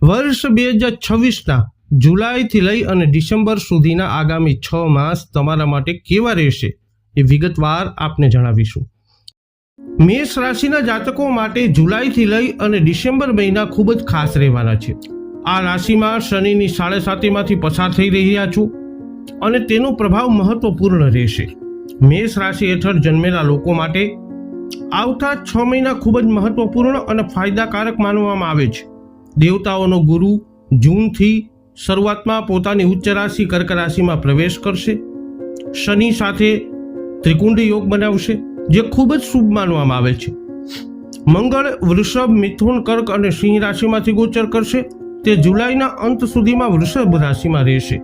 વર્ષ 2026ના જુલાઈથી લઈ અને ડિસેમ્બર સુધીના આગામી 6 માસ તમારા માટે કેવા રહેશે એ વિગતવાર આપને જણાવીશું। મેષ રાશિના જાતકો માટે જુલાઈથી લઈ અને ડિસેમ્બર મહિના ખૂબ જ ખાસ રહેવાના છે। આ રાશિમાં શનિની 7.5માંથી પસાર થઈ રહ્યા છો અને તેનો પ્રભાવ મહત્વપૂર્ણ રહેશે। મેષ રાશિ હેઠળ જન્મેલા લોકો માટે આવતા 6 મહિના ખૂબ જ મહત્વપૂર્ણ અને ફાયદાકારક માનવામાં આવે છે। દેવતાઓનો ગુરુ જૂનથી શરૂઆતમાં પોતાની ઉચ્ચ રાશિ કર્ક રાશિમાં પ્રવેશ કરશે। શનિ સાથે ત્રિકુંડ યોગ બનાવશે જે ખૂબ જ શુભ માનવામાં આવે છે। મંગળ વૃષભ, મિથુન, કર્ક અને સિંહ રાશિમાંથી ગોચર કરશે। તે જુલાઈના અંત સુધીમાં વૃષભ રાશિમાં રહેશે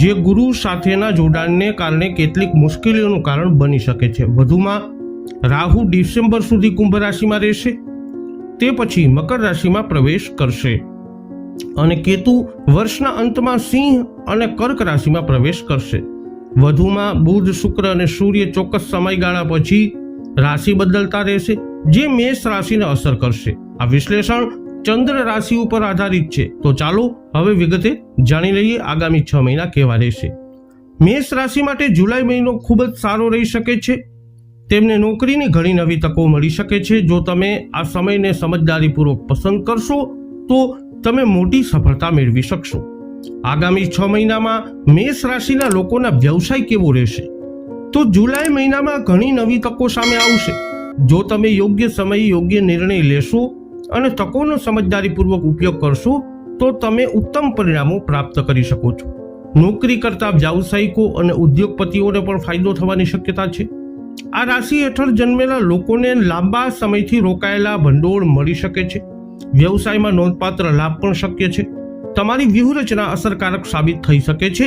જે ગુરુ સાથેના જોડાણને કારણે કેટલીક મુશ્કેલીઓનું કારણ બની શકે છે। વધુમાં રાહુ ડિસેમ્બર સુધી કુંભ રાશિમાં રહેશે, તે પછી મકર રાશિમાં પ્રવેશ કરશે અને કેતુ વર્ષના અંતમાં સિંહ અને કર્ક રાશિમાં પ્રવેશ કરશે। વધુમાં બુધ, શુક્ર અને સૂર્ય ચોક્કસ સમયગાળા પછી રાશિ બદલતા રહેશે જે મેષ રાશિને અસર કરશે। આ વિશ્લેષણ ચંદ્ર રાશિ ઉપર આધારિત છે। તો ચાલો હવે વિગતે જાણી લઈએ આગામી 6 મહિના કેવા રહેશે। મેષ રાશિ માટે જુલાઈ મહિનો ખૂબ જ સારો રહી શકે છે। તેમને નોકરીની ઘણી નવી તકો મળી શકે છે। જો તમે આ સમયને સમજદારીપૂર્વક પસંદ કરશો તો તમે મોટી સફળતા મેળવી શકશો। આગામી 6 મહિનામાં મેષ રાશિના લોકોના વ્યવસાય કેવો રહેશે? તો જુલાઈ મહિનામાં ઘણી નવી તકો સામે આવશે। જો તમે યોગ્ય સમયે યોગ્ય નિર્ણય લેશો અને તકોનો સમજદારીપૂર્વક ઉપયોગ કરશો તો તમે ઉત્તમ પરિણામો પ્રાપ્ત કરી શકો છો। નોકરી કરતા વ્યાવસાયિકો અને ઉદ્યોગપતિઓને પણ ફાયદો થવાની શક્યતા છે। આ રાશિ હેઠળ જન્મેલા લોકોને લાંબા સમયથી રોકાયેલા ભંડોળ મળી શકે છે। વ્યવસાયમાં નોંધપાત્ર લાભ પણ શક્ય છે। તમારી વ્યૂહરચના અસરકારક સાબિત થઈ શકે છે।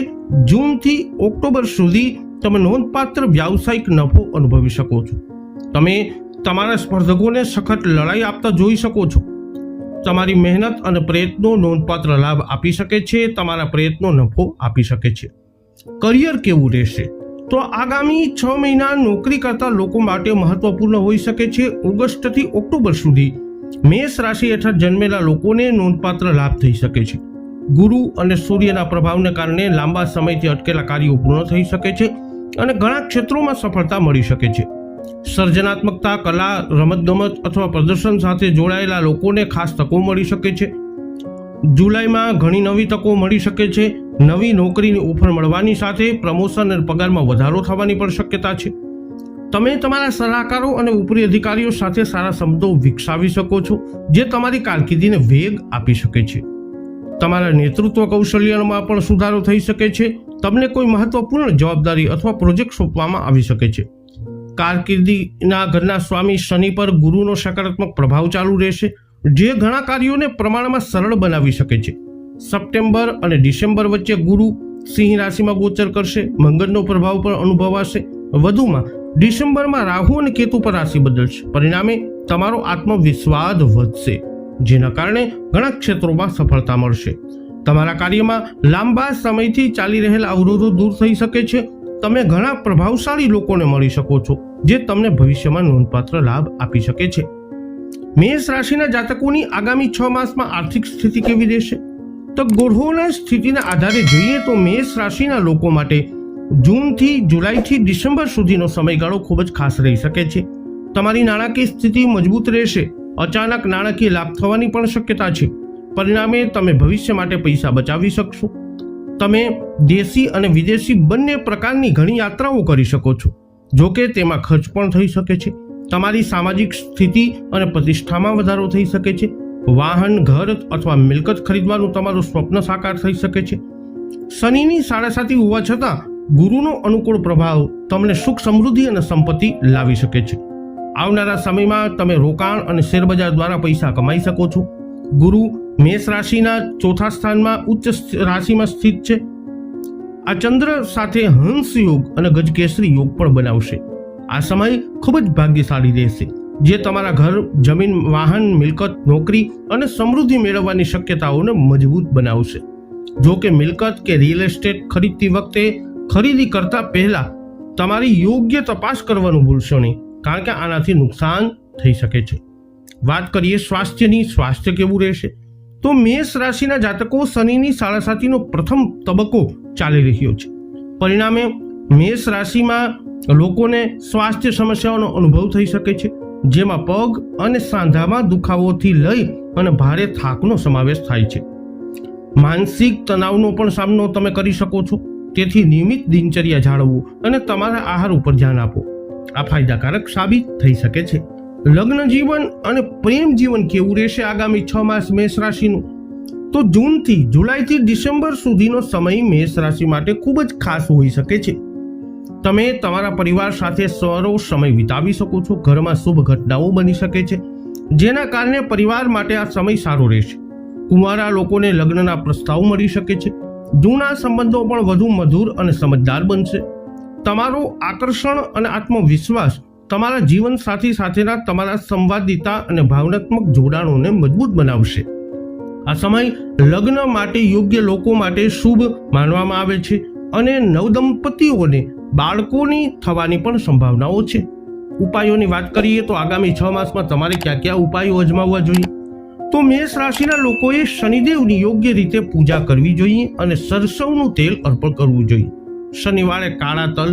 જૂનથી ઓક્ટોબર સુધી તમે નોંધપાત્ર વ્યાવસાયિક નફો અનુભવી શકો છો। તમે તમારા સ્પર્ધકોને સખત લડાઈ આપતા જોઈ શકો છો। તમારી મહેનત અને પ્રયત્નો નોંધપાત્ર લાભ આપી શકે છે। તમારા પ્રયત્નો નફો આપી શકે છે। કરિયર કેવું રહેશે? તો આગામી 6 મહિના નોકરી કરતા લોકો માટે મહત્વપૂર્ણ હોઈ શકે છે। ઓગસ્ટથી ઓક્ટોબર સુધી મેષ રાશિ હેઠળ જન્મેલા લોકોને નોંધપાત્ર લાભ થઈ શકે છે। ગુરુ અને સૂર્યના પ્રભાવને કારણે લાંબા સમયથી અટકેલા કાર્યો પૂર્ણ થઈ શકે છે અને ઘણા ક્ષેત્રોમાં સફળતા મળી શકે છે। સર્જનાત્મકતા, કલા, રમતગમત અથવા પ્રદર્શન સાથે જોડાયેલા લોકોને ખાસ તકો મળી શકે છે। જુલાઈમાં ઘણી નવી તકો મળી શકે છે। નવી નોકરીની ઓફર મળવાની સાથે પ્રમોશન અને પગારમાં વધારો થવાની પણ શક્યતા છે। તમે તમારા સલાહકારો અને ઉપરી અધિકારીઓ સાથે સારા સંબંધો વિકસાવી શકો છો જે તમારી કારકિર્દીને વેગ આપી શકે છે। તમારા નેતૃત્વ કૌશલ્યમાં પણ સુધારો થઈ શકે છે। તમને કોઈ મહત્વપૂર્ણ જવાબદારી અથવા પ્રોજેક્ટ સોંપવામાં આવી શકે છે। કારકિર્દીના ઘરના સ્વામી શનિ પર ગુરુનો સકારાત્મક પ્રભાવ ચાલુ રહેશે જે ઘણા કાર્યોને પ્રમાણમાં સરળ બનાવી શકે છે। સપ્ટેમ્બર અને ડિસેમ્બર વચ્ચે ગુરુ સિંહ રાશિમાં ગોચર કરશે। મંગળનો પ્રભાવ પણ અનુભવાશે। વધુમાં ડિસેમ્બરમાં રાહુ અને કેતુ પર રાશિ બદલશે। પરિણામે તમારો આત્મવિશ્વાસ વધશે જેના કારણે ઘણા ક્ષેત્રોમાં સફળતા મળશે। તમારા કાર્યમાં લાંબા સમયથી ચાલી રહેલા અવરોધો દૂર થઈ શકે છે। તમે ઘણા પ્રભાવશાળી લોકોને મળી શકો છો જે તમને ભવિષ્યમાં નોંધપાત્ર લાભ આપી શકે છે। મેષ રાશિના જાતકોની આગામી 6 માસમાં આર્થિક સ્થિતિ કેવી રહેશે? તો ગ્રહોના સ્થિતિના આધારે જોઈએ તો મેષ રાશિના લોકો માટે જૂનથી જુલાઈથી ડિસેમ્બર સુધીનો સમયગાળો ખૂબ જ ખાસ રહી શકે છે। તમારી નાણાકીય સ્થિતિ મજબૂત રહેશે। અચાનક નાણાકીય લાભ થવાની પણ શક્યતા છે। પરિણામે તમે ભવિષ્ય માટે પૈસા બચાવી શકશો। તમે દેશી અને વિદેશી બંને પ્રકારની ઘણી યાત્રાઓ કરી શકો છો, જોકે તેમાં ખર્ચ પણ થઈ શકે છે। તમારી સામાજિક સ્થિતિ અને પ્રતિષ્ઠામાં વધારો થઈ શકે છે। વાહન, ઘર અથવા મિલકત ખરીદવાનું તમારું સ્વપ્ન સાકાર થઈ શકે છે। શનિની 7.5 હોવા છતાં ગુરુનો અનુકૂળ પ્રભાવ તમને સુખ, સમૃદ્ધિ અને સંપત્તિ લાવી શકે છે। આવનારા સમયમાં તમે રોકાણ અને શેરબજાર દ્વારા પૈસા કમાઈ શકો છો। ગુરુ મેષ રાશિના 4થા સ્થાનમાં ઉચ્ચ રાશિમાં સ્થિત છે। આ ચંદ્ર સાથે હંસ યોગ અને ગજકેસરી યોગ પણ બનાવશે। આ સમય ખૂબ જ ભાગ્યશાળી રહેશે જે તમારા ઘર, જમીન, વાહન, મિલકત, નોકરી અને સમૃદ્ધિ મેળવવાની શક્યતાઓને મજબૂત બનાવશે। જો કે મિલકત કે રિયલ એસ્ટેટ ખરીદતી વખતે ખરીદી કરતા પહેલા તમારી યોગ્ય તપાસ કરવાનું ભૂલશો નહીં કારણ કે આનાથી નુકસાન થઈ શકે છે। વાત કરીએ સ્વાસ્થ્યની, સ્વાસ્થ્ય કેવું રહેશે? તો મેષ રાશિના જાતકો શનિની સાડાસાતીનો પ્રથમ તબક્કો ચાલી રહ્યો છે. પરિણામે મેષ રાશિમાં લોકોને સ્વાસ્થ્ય સમસ્યાઓનો અનુભવ થઈ શકે છે, જેમાં પગ અને સાંધામાં દુખાવોથી લઈ અને ભારે થાકનો સમાવેશ થાય છે. માનસિક તણાવનો પણ સામનો તમે કરી શકો છો. તેથી નિયમિત દિનચર્યા જાળવવું અને તમારા આહાર ઉપર ધ્યાન આપો. આ ફાયદાકારક સાબિત થઈ શકે છે. લગ્ન જીવન અને પ્રેમ જીવન કેવું રહેશે આગામી 6 માસ મેષ રાશિનું? તો જૂનથી જુલાઈથી ડિસેમ્બર સુધીનો સમય મેષ રાશિ માટે ખૂબ જ ખાસ હોઈ શકે છે. તમે તમારા પરિવાર સાથે સારો સમય વિતાવી શકો છો. ઘરમાં શુભ ઘટનાઓ બની શકે છે, જેના કારણે પરિવાર માટે આ સમય સારો રહેશે. કુંવારા લોકોને લગ્નના પ્રસ્તાવ મળી શકે છે. જૂના સંબંધો પણ વધુ મધુર અને સમજદાર બનશે. તમારું આકર્ષણ અને આત્મવિશ્વાસ તમારા જીવન સાથી સાથેના તમારા સંવાદિતા અને ભાવનાત્મક જોડાણોને મજબૂત બનાવશે. આ સમય લગ્ન માટે યોગ્ય લોકો માટે શુભ માનવામાં આવે છે અને નવદંપતીઓને બાળકોની થવાની પણ સંભાવનાઓ છે. ઉપાયોની વાત કરીએ તો આગામી 6 માસમાં તમારે ક્યાં ક્યાં ઉપાયો અજમાવવા જોઈએ? તો મેષ રાશિના લોકોએ શનિદેવની યોગ્ય રીતે પૂજા કરવી જોઈએ અને સરસવનું તેલ અર્પણ કરવું જોઈએ. શનિવારે કાળા તલ,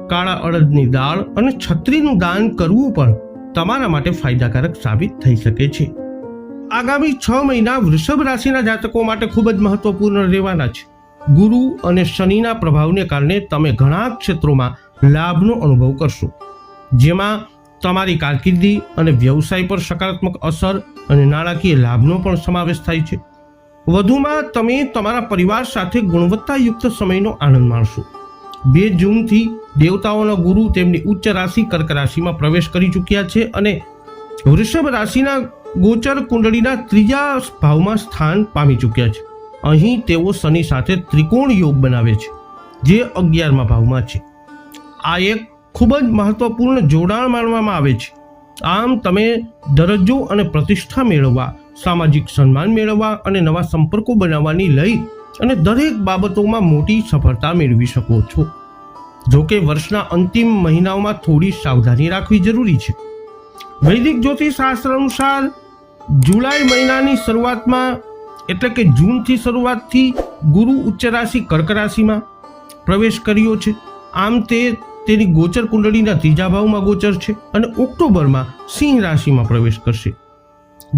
કાળા અડદની દાળ અને છત્રીનું દાન કરવું પણ તમારા માટે ફાયદાકારક સાબિત થઈ શકે છે. આગામી 6 મહિના વૃષભ રાશિના જાતકો માટે ખૂબ જ મહત્વપૂર્ણ રહેવાના છે. ગુરુ અને શનિના પ્રભાવને કારણે તમે ઘણા ક્ષેત્રોમાં લાભનો અનુભવ કરશો, જેમાં તમારી કારકિર્દી અને વ્યવસાય પર સકારાત્મક અસર અને નાણાકીય લાભનો પણ સમાવેશ થાય છે. વધુમાં તમે તમારા પરિવાર સાથે ગુણવત્તાયુક્ત સમયનો આનંદ માણશો. 2 જૂનથી દેવતાઓના ગુરુ તેમની ઉચ્ચ રાશિ કર્ક રાશિમાં પ્રવેશ કરી ચૂક્યા છે અને વૃષભ રાશિના ગોચર કુંડળીના 3જા ભાવમાં સ્થાન પામી ચૂક્યા છે. અહીં તેઓ શનિ સાથે ત્રિકોણ યોગ બનાવે છે, જે 11મા ભાવમાં છે. આ એક ખૂબ જ મહત્વપૂર્ણ જોડાણ માનવામાં આવે છે. આમ તમે દરજ્જો અને પ્રતિષ્ઠા મેળવવા, સામાજિક સન્માન મેળવવા અને નવા સંપર્કો બનાવવાની લઈ અને દરેક બાબતોમાં મોટી સફળતા મેળવી શકો છો. જોકે વર્ષના અંતિમ મહિનાઓમાં થોડી સાવધાની રાખવી જરૂરી છે. વૈદિક જ્યોતિષ શાસ્ત્ર અનુસાર જુલાઈ મહિનાની શરૂઆતમાં એટલે કે જૂનથી શરૂઆતથી ગુરુ ઉચ્ચ રાશિ કર્ક રાશિમાં પ્રવેશ કર્યો છે. આમ તે તેની ગોચર કુંડળીના 3જા ભાવમાં ગોચર છે અને ઓક્ટોબરમાં સિંહ રાશિમાં પ્રવેશ કરશે,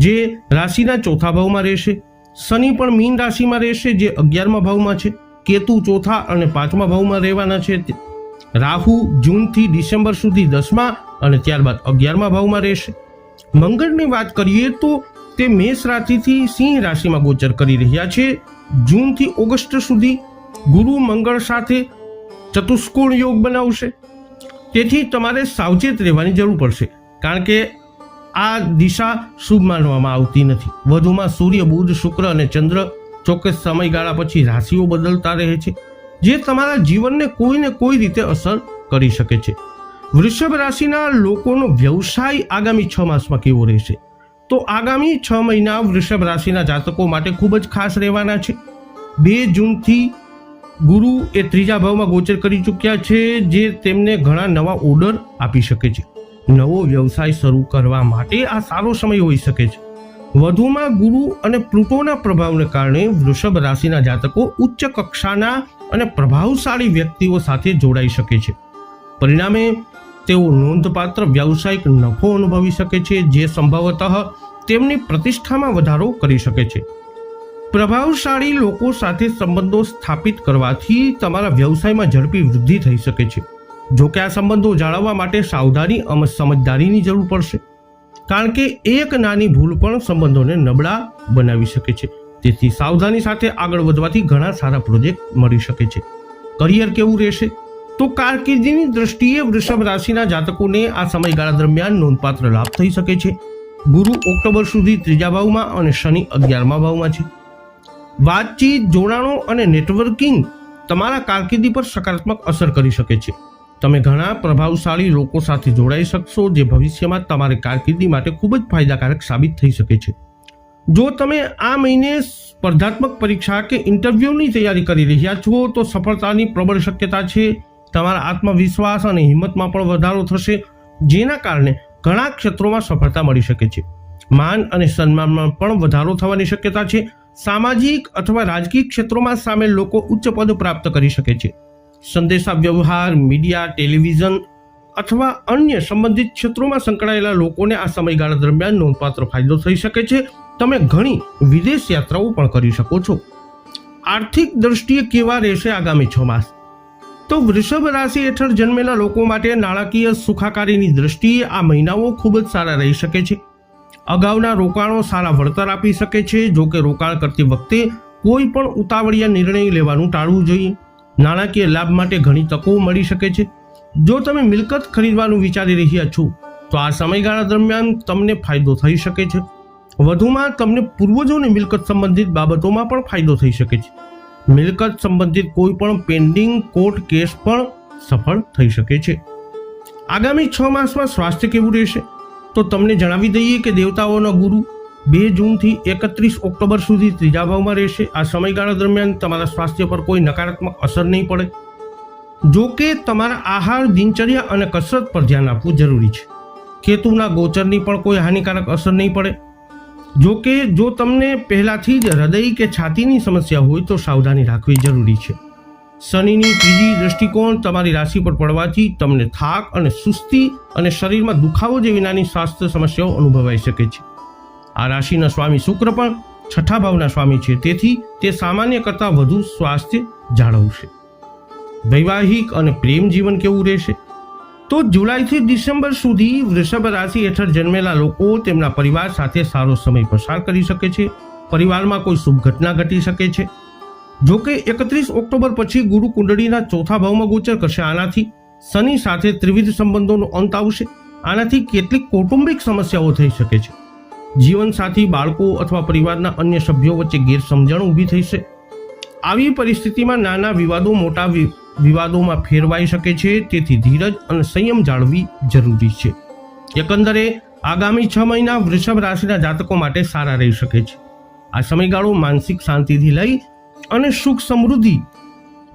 જે રાશિના 4થા ભાવમાં રહેશે. શનિ પણ મીન રાશિમાં રહેશે, જે 11મા ભાવમાં છે. કેતુ 4થા અને 5મા ભાવમાં રહેવાના છે. રાહુ જૂનથી ડિસેમ્બર સુધી 10મા અને ત્યારબાદ 11મા ભાવમાં રહેશે. મંગળની વાત કરીએ તો તે મેષ રાશિથી સિંહ રાશિમાં ગોચર કરી રહ્યા છે. જૂનથી ઓગસ્ટ સુધી ગુરુ મંગળ સાથે ચતુષ્કોણ યોગ બનાવશે. તેથી તમારે સાવચેત રહેવાની જરૂર પડશે, કારણ કે આ દિશા શુભ માનવામાં આવતી નથી. વધુમાં સૂર્ય, બુધ, શુક્ર અને ચંદ્ર ચોક્કસ સમયગાળા પછી રાશિઓ બદલતા રહે છે, જે તમારા જીવનને કોઈને કોઈ રીતે અસર કરી શકે છે. વૃષભ રાશિના લોકોનો વ્યવસાય આગામી 6 માસમાં કેવો રહેશે? તો આગામી 6 મહિના વૃષભ રાશિના જાતકો માટે ખૂબ જ ખાસ રહેવાના છે. 2 જૂનથી ગુરુ એ 3જા ભાવમાં ગોચર કરી ચૂક્યા છે, જે તેમને ઘણા નવા ઓર્ડર આપી શકે છે. નવો વ્યવસાય શરૂ કરવા માટે આ સારો સમય હોઈ શકે છે. વધુમાં ગુરુ અને પ્લુટોના પ્રભાવને કારણે વૃષભ રાશિના જાતકો ઉચ્ચ કક્ષાના અને પ્રભાવશાળી વ્યક્તિઓ સાથે જોડાઈ શકે છે. પરિણામે તેઓ નોંધપાત્ર વ્યવસાયિક નફો અનુભવી શકે છે, જે સંભવતઃ તેમની પ્રતિષ્ઠામાં વધારો કરી શકે છે. પ્રભાવશાળી લોકો સાથે સંબંધો સ્થાપિત કરવાથી તમારા વ્યવસાયમાં ઝડપી વૃદ્ધિ થઈ શકે છે. જો કે આ સંબંધો જાળવવા માટે સાવધાની અને સમજદારીની જરૂર પડશે, કારણ કે એક નાની ભૂલ પણ સંબંધોને નબળા બનાવી શકે છે. તેથી સાવધાની સાથે આગળ વધવાથી ઘણા સારા પ્રોજેક્ટ મળી શકે છે. કરિયર કેવું રહેશે? તો કારકિર્દીની દ્રષ્ટિએ વૃષભ રાશિના જાતકોને આ સમયગાળા દરમિયાન નોંધપાત્ર લાભ થઈ શકે છે. ગુરુ ઓક્ટોબર સુધી 3જા ભાવમાં અને શનિ 11મા ભાવમાં છે. વાતચીત, જોડાણો અને નેટવર્કિંગ તમારા કારકિર્દી પર સકારાત્મક અસર કરી શકે છે. તમે ઘણા પ્રભાવશાળી લોકો સાથે જોડાઈ શકશો, જે ભવિષ્યમાં તમારી કારકિર્દી માટે ખૂબ જ ફાયદાકારક સાબિત થઈ શકે છે. જો તમે આ મહિને સ્પર્ધાત્મક પરીક્ષા કે ઇન્ટરવ્યૂની તૈયારી કરી રહ્યા છો, તો સફળતાની પ્રબળ શક્યતા છે. તમારા આત્મવિશ્વાસ અને હિંમતમાં પણ વધારો થશે, જેના કારણે ઘણા ક્ષેત્રોમાં સફળતા મળી શકે છે. માન અને સન્માનમાં પણ વધારો થવાની શક્યતા છે. સામાજિક અથવા રાજકીય ક્ષેત્રોમાં સામેલ લોકો ઉચ્ચ પદ પ્રાપ્ત કરી શકે છે. સંદેશા વ્યવહાર, મીડિયા, ટેલિવિઝન અથવા અન્ય સંબંધિત ક્ષેત્રોમાં સંકળાયેલા લોકોને આ સમયગાળા દરમિયાન નોંધપાત્ર ફાયદો થઈ શકે છે. તમે ઘણી વિદેશ યાત્રાઓ પણ કરી શકો છો. આર્થિક દ્રષ્ટિએ કેવા રહેશે આગામી 6 માસ? તો વૃષભ રાશિ હેઠળ જન્મેલા લોકો માટે નાણાકીય સુખાકારીની દ્રષ્ટિએ આ મહિનાઓ ખૂબ જ સારા રહી શકે છે. અગાઉના રોકાણો સારા વળતર આપી શકે છે. જો કે રોકાણ કરતી વખતે કોઈ પણ ઉતાવળિયા નિર્ણય લેવાનું ટાળવું જોઈએ. નાણાકીય લાભ માટે ઘણી તકો મળી શકે છે. જો તમે મિલકત ખરીદવાનું વિચારી રહ્યા છો તો આ સમયગાળા દરમિયાન તમને ફાયદો થઈ શકે છે. વધુમાં તમને પૂર્વજોની મિલકત સંબંધિત બાબતોમાં પણ ફાયદો થઈ શકે છે. મિલકત સંબંધિત કોઈ પણ પેન્ડિંગ કોર્ટ કેસ પણ સફળ થઈ શકે છે. આગામી 6 માસમાં સ્વાસ્થ્ય કેવું રહેશે? તો તમને જણાવી દઈએ કે દેવતાઓનો ગુરુ 2 જૂનથી 31 ઓક્ટોબર સુધી 3જા ભાવમાં રહેશે. આ સમયગાળા દરમિયાન તમારા સ્વાસ્થ્ય પર કોઈ નકારાત્મક અસર નહીં પડે. જો કે તમારા આહાર, દિનચર્યા અને કસરત પર ધ્યાન આપવું જરૂરી છે. કેતુના ગોચરની પણ કોઈ હાનિકારક અસર નહીં પડે. જો કે જો તમને પહેલાથી જ હૃદય કે છાતીની સમસ્યા હોય તો સાવધાની રાખવી જરૂરી છે. શનિની ત્રીજી દૃષ્ટિકોણ તમારી રાશિ પર પડવાથી તમને થાક અને સુસ્તી અને શરીરમાં દુખાવો જેવી નાની સ્વાસ્થ્ય સમસ્યાઓ અનુભવાઈ શકે છે. આ રાશિના સ્વામી શુક્ર પણ 6ઠા ભાવના સ્વામી છે, તેથી તે સામાન્ય કરતાં વધુ સ્વાસ્થ્ય જાળવશે. વૈવાહિક અને પ્રેમ જીવન કેવું રહેશે? તો જુલાઈથી ડિસેમ્બર સુધી વૃષભ રાશિ હેઠળ જન્મેલા લોકો તેમના પરિવાર સાથે સારો સમય પસાર કરી શકે છે. પરિવારમાં કોઈ શુભ ઘટના ઘટી શકે છે. જો કે 31 ઓક્ટોબર પછી ગુરુ કુંડળીના 4થા ભાવમાં ગોચર કરશે. આનાથી શનિ સાથે ત્રિવિધ સંબંધોનો અંત આવશે. આનાથી કેટલીક કૌટુંબિક સમસ્યાઓ થઈ શકે છે. જીવનસાથી, બાળકો અથવા પરિવારના અન્ય સભ્યો વચ્ચે ગેરસમજણ ઊભી થઈ છે. આવી પરિસ્થિતિમાં નાના વિવાદો મોટા વિવાદોમાં ફેરવાઈ શકે છે. તેથી ધીરજ અને સંયમ જાળવવી જરૂરી છે. એકંદરે આગામી 6 મહિના વૃષભ રાશિના જાતકો માટે સારા રહી શકે છે. આ સમયગાળો માનસિક શાંતિથી લઈ અને સુખ સમૃદ્ધિ,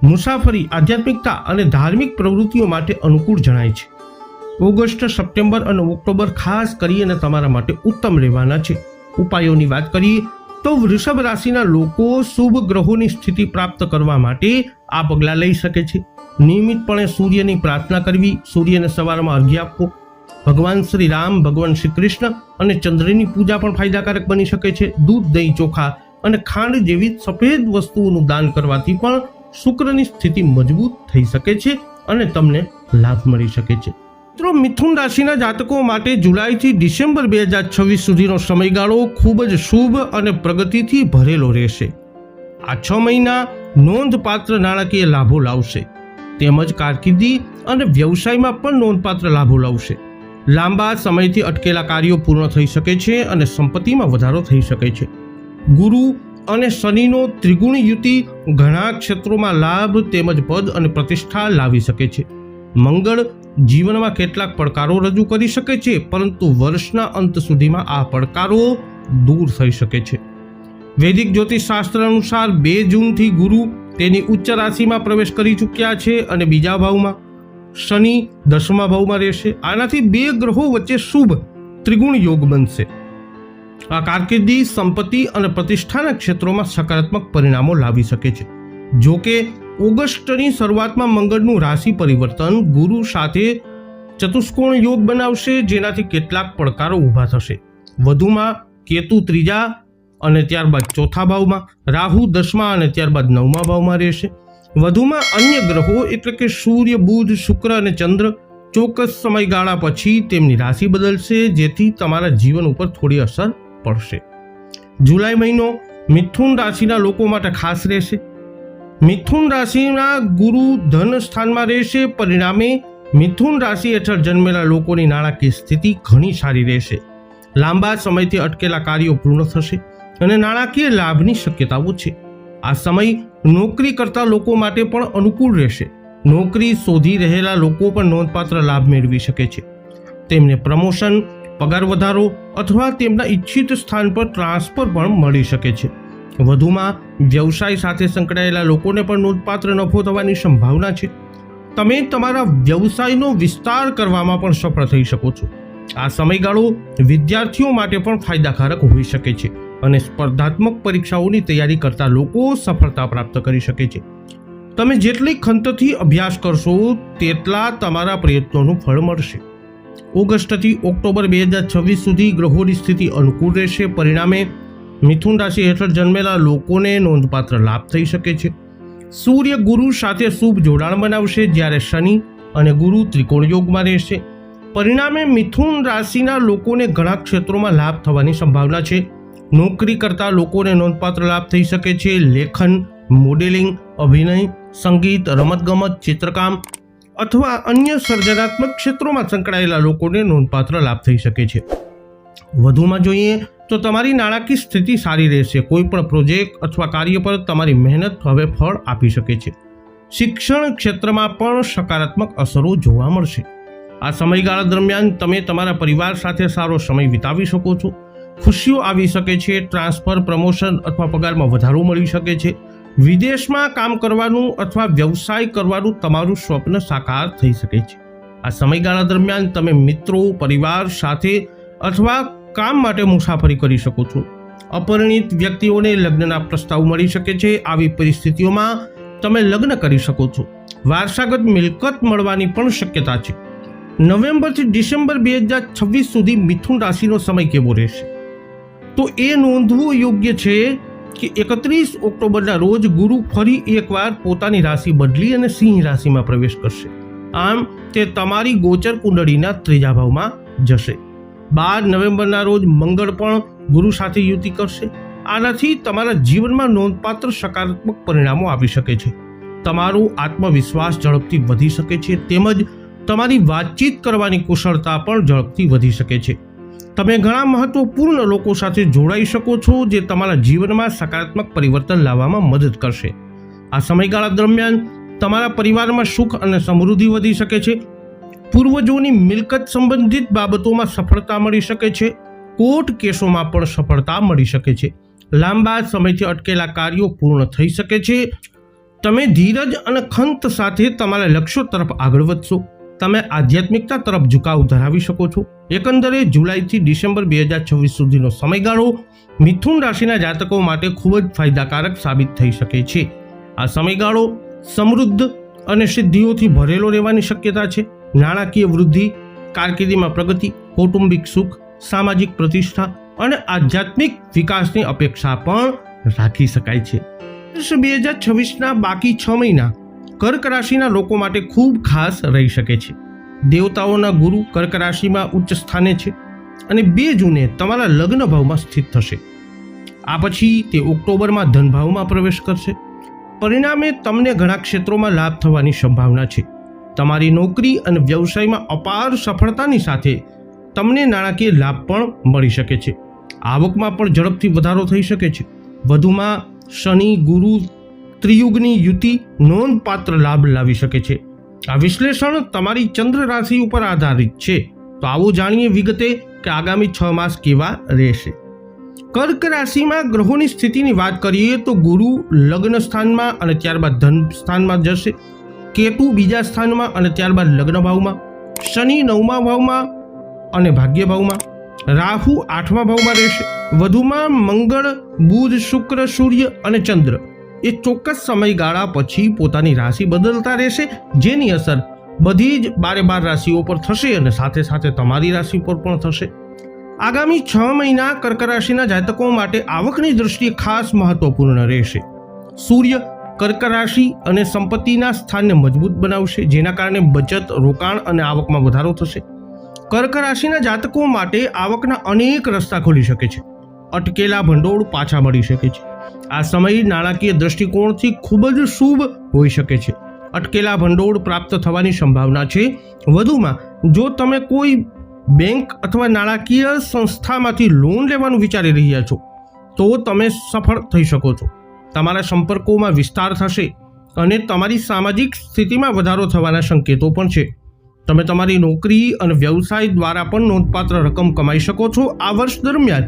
મુસાફરી, આધ્યાત્મિકતા અને ધાર્મિક પ્રવૃત્તિઓ માટે અનુકૂળ જણાય છે. ઓગસ્ટ, સપ્ટેમ્બર અને ઓક્ટોબર ખાસ કરીને તમારા માટે ઉત્તમ રહેવાના છે. ઉપાયોની વાત કરીએ તો વૃષભ રાશિના લોકો શુભ ગ્રહોની સ્થિતિ પ્રાપ્ત કરવા માટે આ પગલાં લઈ શકે છે. નિયમિતપણે સૂર્યની પ્રાર્થના કરવી, સૂર્યને સવારમાં અર્ઘ્ય આપવો, ભગવાન શ્રી રામ, ભગવાન શ્રી કૃષ્ણ અને ચંદ્રની પૂજા પણ ફાયદાકારક બની શકે છે. દૂધ, દહીં, ચોખા અને ખાંડ જેવી સફેદ વસ્તુઓનું દાન કરવાથી પણ શુક્રની સ્થિતિ મજબૂત થઈ શકે છે અને તમને લાભ મળી શકે છે. મિત્રો, મિથુન રાશિના જાતકો માટે જુલાઈથી ડિસેમ્બર 2026 સુધીનો સમયગાળો ખૂબ જ શુભ અને પ્રગતિથી ભરેલો રહેશે. આ 6 મહિના નોંધપાત્ર નાણાકીય લાભો લાવશે, તેમજ કારકિર્દી અને વ્યવસાયમાં પણ નોંધપાત્ર લાભો લાવશે. લાંબા સમયથી અટકેલા કાર્યો પૂર્ણ થઈ શકે છે અને સંપત્તિમાં વધારો થઈ શકે છે. ગુરુ અને શનિનો ત્રિગુણ યુતિ ઘણા ક્ષેત્રોમાં લાભ તેમજ પદ અને પ્રતિષ્ઠા લાવી શકે છે. મંગળ જીવનમાં કેટલાક પડકારો રજૂ કરી શકે છે, પરંતુ વર્ષના અંત સુધીમાં આ પડકારો દૂર થઈ શકે છે. વૈદિક જ્યોતિષશાસ્ત્ર અનુસાર 2 જૂનથી ગુરુ તેની ઉચ્ચ રાશિમાં પ્રવેશ કરી ચૂક્યા છે અને 2જા ભાવમાં, શનિ 10મા ભાવમાં રહેશે. આનાથી 2 ગ્રહો વચ્ચે શુભ ત્રિગુણ યોગ બનશે. આ કારકિર્દી, સંપત્તિ અને પ્રતિષ્ઠાના ક્ષેત્રોમાં સકારાત્મક પરિણામો લાવી શકે છે. જો કે ઓગસ્ટની શરૂઆતમાં મંગળનું રાશિ પરિવર્તન ગુરુ સાથે ચતુષ્કોણ યોગ બનાવશે, જેનાથી કેટલાક પડકારો ઊભા થશે. વધુમાં કેતુ 3જા અને ત્યારબાદ 4થા ભાવમાં, રાહુ 10મા અને ત્યારબાદ 9મા ભાવમાં રહેશે. વધુમાં અન્ય ગ્રહો એટલે કે સૂર્ય, બુધ, શુક્ર અને ચંદ્ર ચોક્કસ સમયગાળા પછી તેમની રાશિ બદલશે, જેથી તમારા જીવન ઉપર થોડી અસર પડશે. જુલાઈ મહિનો મિથુન રાશિના લોકો માટે ખાસ રહેશે. મિથુન રાશિના ગુરુ ધન સ્થાનમાં રહેશે. પરિણામે મિથુન રાશિ હેઠળ જન્મેલા લોકોની નાણાકીય સ્થિતિ ઘણી સારી રહેશે. લાંબા સમયથી અટકેલા કાર્યો પૂર્ણ થશે અને નાણાકીય લાભની શક્યતાઓ છે. આ સમય નોકરી કરતા લોકો માટે પણ અનુકૂળ રહેશે. નોકરી શોધી રહેલા લોકો પણ નોંધપાત્ર લાભ મેળવી શકે છે. તેમને પ્રમોશન, પગાર વધારો અથવા તેમના ઈચ્છિત સ્થાન પર ટ્રાન્સફર પણ મળી શકે છે. વધુમાં વ્યવસાય સાથે સંકળાયેલા લોકોને પણ નોંધપાત્ર નફો થવાની સંભાવના છે. તમે તમારા વ્યવસાયનો વિસ્તાર કરવામાં પણ સફળ થઈ શકો છો. આ સમયગાળો વિદ્યાર્થીઓ માટે પણ ફાયદાકારક હોઈ શકે છે અને સ્પર્ધાત્મક પરીક્ષાઓની તૈયારી કરતા લોકો સફળતા પ્રાપ્ત કરી શકે છે. તમે જેટલી ખંતથી અભ્યાસ કરશો તેટલા તમારા પ્રયત્નોનું ફળ મળશે. ઓગસ્ટથી ઓક્ટોબર 2026 સુધી ગ્રહોની સ્થિતિ અનુકૂળ રહેશે. પરિણામે મિથુન રાશિ હેઠળ જન્મેલા લોકોને નોંધપાત્ર લાભ થઈ શકે છે. સૂર્ય ગુરુ સાથે શુભ જોડાણ બનાવશે, જ્યારે શનિ અને ગુરુ ત્રિકોણ યોગમાં રહેશે. પરિણામે મિથુન રાશિના લોકોને ઘણા ક્ષેત્રોમાં લાભ થવાની સંભાવના છે. નોકરી કરતા લોકોને નોંધપાત્ર લાભ થઈ શકે છે. લેખન, મોડેલિંગ, અભિનય, સંગીત, રમતગમત, ચિત્રકામ અથવા અન્ય સર્જનાત્મક ક્ષેત્રોમાં સંકળાયેલા લોકોને નોંધપાત્ર લાભ થઈ શકે છે. વધુમાં જોઈએ તો તમારી નાણાકીય સ્થિતિ સારી રહેશે. કોઈ પણ પ્રોજેક્ટ અથવા કાર્ય પર તમારી મહેનત હવે ફળ આપી શકે છે. શિક્ષણ ક્ષેત્રમાં પણ સકારાત્મક અસરો જોવા મળશે. આ સમયગાળા દરમિયાન તમે તમારા પરિવાર સાથે સારો સમય વિતાવી શકો છો. ખુશીઓ આવી શકે છે. ટ્રાન્સફર, પ્રમોશન અથવા પગારમાં વધારો મળી શકે છે. વિદેશમાં કામ કરવાનું અથવા વ્યવસાય કરવાનું તમારું સ્વપ્ન સાકાર થઈ શકે છે. આ સમયગાળા દરમિયાન તમે મિત્રો, પરિવાર સાથે અથવા કામ માટે મુસાફરી કરી શકો છો. અપરિણિત વ્યક્તિઓને લગ્નના પ્રસ્તાવ મળી શકે છે. આવી પરિસ્થિતિઓમાં તમે લગ્ન કરી શકો છો. વારસાગત મિલકત મળવાની પણ શક્યતા છે. નવેમ્બરથી ડિસેમ્બર 2026 સુધી મિથુન રાશિનો સમય કેવો રહેશે? તો એ નોંધવું યોગ્ય છે કે 31 ઓક્ટોબરના રોજ ગુરુ ફરી એકવાર પોતાની રાશિ બદલી અને સિંહ રાશિમાં પ્રવેશ કરશે. આમ તે તમારી ગોચર કુંડળીના ત્રીજા ભાવમાં જશે. 12 નવેમ્બરના રોજ મંગળ પણ ગુરુ સાથે યુતિ કરશે. આનાથી તમારા જીવનમાં નોંધપાત્ર સકારાત્મક પરિણામો આવી શકે છે. તમારો આત્મવિશ્વાસ ઝડપથી વધી શકે છે, તેમજ તમારી વાતચીત કરવાની કુશળતા પણ ઝડપથી વધી શકે છે. તમે ઘણા મહત્વપૂર્ણ લોકો સાથે જોડાઈ શકો છો, જે તમારા જીવનમાં સકારાત્મક પરિવર્તન લાવવામાં મદદ કરશે. આ સમયગાળા દરમિયાન તમારા પરિવારમાં સુખ અને સમૃદ્ધિ વધી શકે છે. પૂર્વજોની મિલકત સંબંધિત બાબતોમાં સફળતા મળી શકે છે. કોર્ટ કેસોમાં પણ સફળતા મળી શકે છે. લાંબા સમયથી અટકેલા કાર્યો પૂર્ણ થઈ શકે છે. તમે ધીરજ અને ખંત સાથે તમારા લક્ષ્યો તરફ આગળ વધશો. તમે આધ્યાત્મિકતા તરફ ઝુકાવ ધરાવી શકો છો. એકંદરે જુલાઈથી ડિસેમ્બર 2026 સુધીનો સમયગાળો મિથુન રાશિના જાતકો માટે ખૂબ જ ફાયદાકારક સાબિત થઈ શકે છે. આ સમયગાળો સમૃદ્ધ અને સિદ્ધિઓથી ભરેલો રહેવાની શક્યતા છે. નાણાકીય વૃદ્ધિ, કારકિર્દીમાં પ્રગતિ, કૌટુંબિક સુખ, સામાજિક પ્રતિષ્ઠા અને આધ્યાત્મિક વિકાસની અપેક્ષા પણ રાખી શકાય છે. 2026ના બાકી 6 મહિના કર્ક રાશિના લોકો માટે ખૂબ ખાસ રહી શકે છે. દેવતાઓના ગુરુ કર્ક રાશિમાં ઉચ્ચ સ્થાને છે અને 2 જૂને તમારા લગ્ન ભાવમાં સ્થિત થશે. આ પછી તે ઓક્ટોબરમાં ધન ભાવમાં પ્રવેશ કરશે. પરિણામે તમને ઘણા ક્ષેત્રોમાં લાભ થવાની સંભાવના છે. તમારી નોકરી અને વ્યવસાયમાં અપાર સફળતાની સાથે તમને નાણાકીય લાભ પણ મળી શકે છે. આવકમાં પણ ઝડપથી વધારો થઈ શકે છે. વધુમાં શનિ ગુરુ ત્રિયુગની યુતિ નોંધપાત્ર લાભ લાવી શકે છે. આ વિશ્લેષણ તમારી ચંદ્ર રાશિ ઉપર આધારિત છે. તો આવો જાણીએ વિગતે કે આગામી 6 માસ કેવા રહેશે. કર્ક રાશિમાં ગ્રહોની સ્થિતિની વાત કરીએ તો ગુરુ લગ્ન સ્થાનમાં અને ત્યારબાદ ધન સ્થાનમાં જશે. કેતુ બીજા સ્થાનમાં અને ત્યારબાદ લગ્ન ભાવમાં. શનિ 9મા ભાવમાં અને ભાગ્ય ભાવમાં. રાહુ 8મા ભાવમાં રહેશે. વધુમાં મંગળ, બુધ, શુક્ર, સૂર્ય અને ચંદ્ર એ ચોક્કસ સમયગાળા પછી પોતાની રાશિ બદલતા રહેશે, જેની અસર બધી જ 12 રાશિઓ પર થશે અને સાથે સાથે તમારી રાશિ પર પણ થશે. આગામી 6 મહિના કર્ક રાશિના જાતકો માટે આવકની દ્રષ્ટિએ ખાસ મહત્વપૂર્ણ રહેશે. સૂર્ય કર્ક રાશિ અને સંપત્તિના સ્થાનને મજબૂત બનાવશે, જેના કારણે બચત, રોકાણ અને આવકમાં વધારો થશે. કર્ક રાશિના જાતકો માટે આવકના અનેક રસ્તા ખુલી શકે છે. અટકેલા ભંડોળ પાછા મળી શકે છે. આ સમય નાણાકીય દ્રષ્ટિકોણથી ખૂબ જ શુભ હોઈ શકે છે. અટકેલા ભંડોળ પ્રાપ્ત થવાની સંભાવના છે. વધુમાં જો તમે કોઈ બેંક અથવા નાણાકીય સંસ્થામાંથી લોન લેવાનું વિચારી રહ્યા છો તો તમે સફળ થઈ શકો છો. તમારા સંપર્કોમાં વિસ્તાર થશે અને તમારી સામાજિક સ્થિતિમાં વધારો થવાના સંકેતો પણ છે. તમે તમારી નોકરી અને વ્યવસાય દ્વારા પણ નોંધપાત્ર રકમ કમાઈ શકો છો. આ વર્ષ દરમિયાન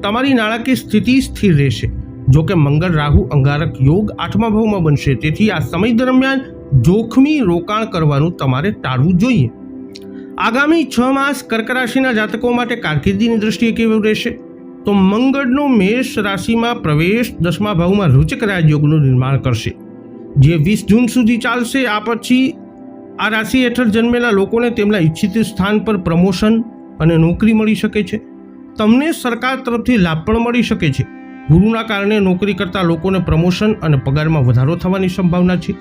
તમારી નાણાકીય સ્થિતિ સ્થિર રહેશે. જો કે મંગળ રાહુ અંગારક યોગ 8મા ભાવમાં બનશે, તેથી આ સમય દરમિયાન જોખમી રોકાણ કરવાનું તમારે ટાળવું જોઈએ. આગામી 6 માસ કર્ક રાશિના જાતકો માટે કારકિર્દીની દ્રષ્ટિએ કેવું રહેશે? તો મંગળનો મેષ રાશિમાં પ્રવેશ 10મા ભાવમાં રૂચક રાજયોગનું નિર્માણ કરશે, જે 20 જૂન સુધી ચાલશે. આ પછી આ રાશિ હેઠળ જન્મેલા લોકોને તેમના ઈચ્છિત સ્થાન પર પ્રમોશન અને નોકરી મળી શકે છે. તમને સરકાર તરફથી લાભ પણ મળી શકે છે. ગુરુના કારણે નોકરી કરતા લોકોને પ્રમોશન અને પગારમાં વધારો થવાની સંભાવના છે.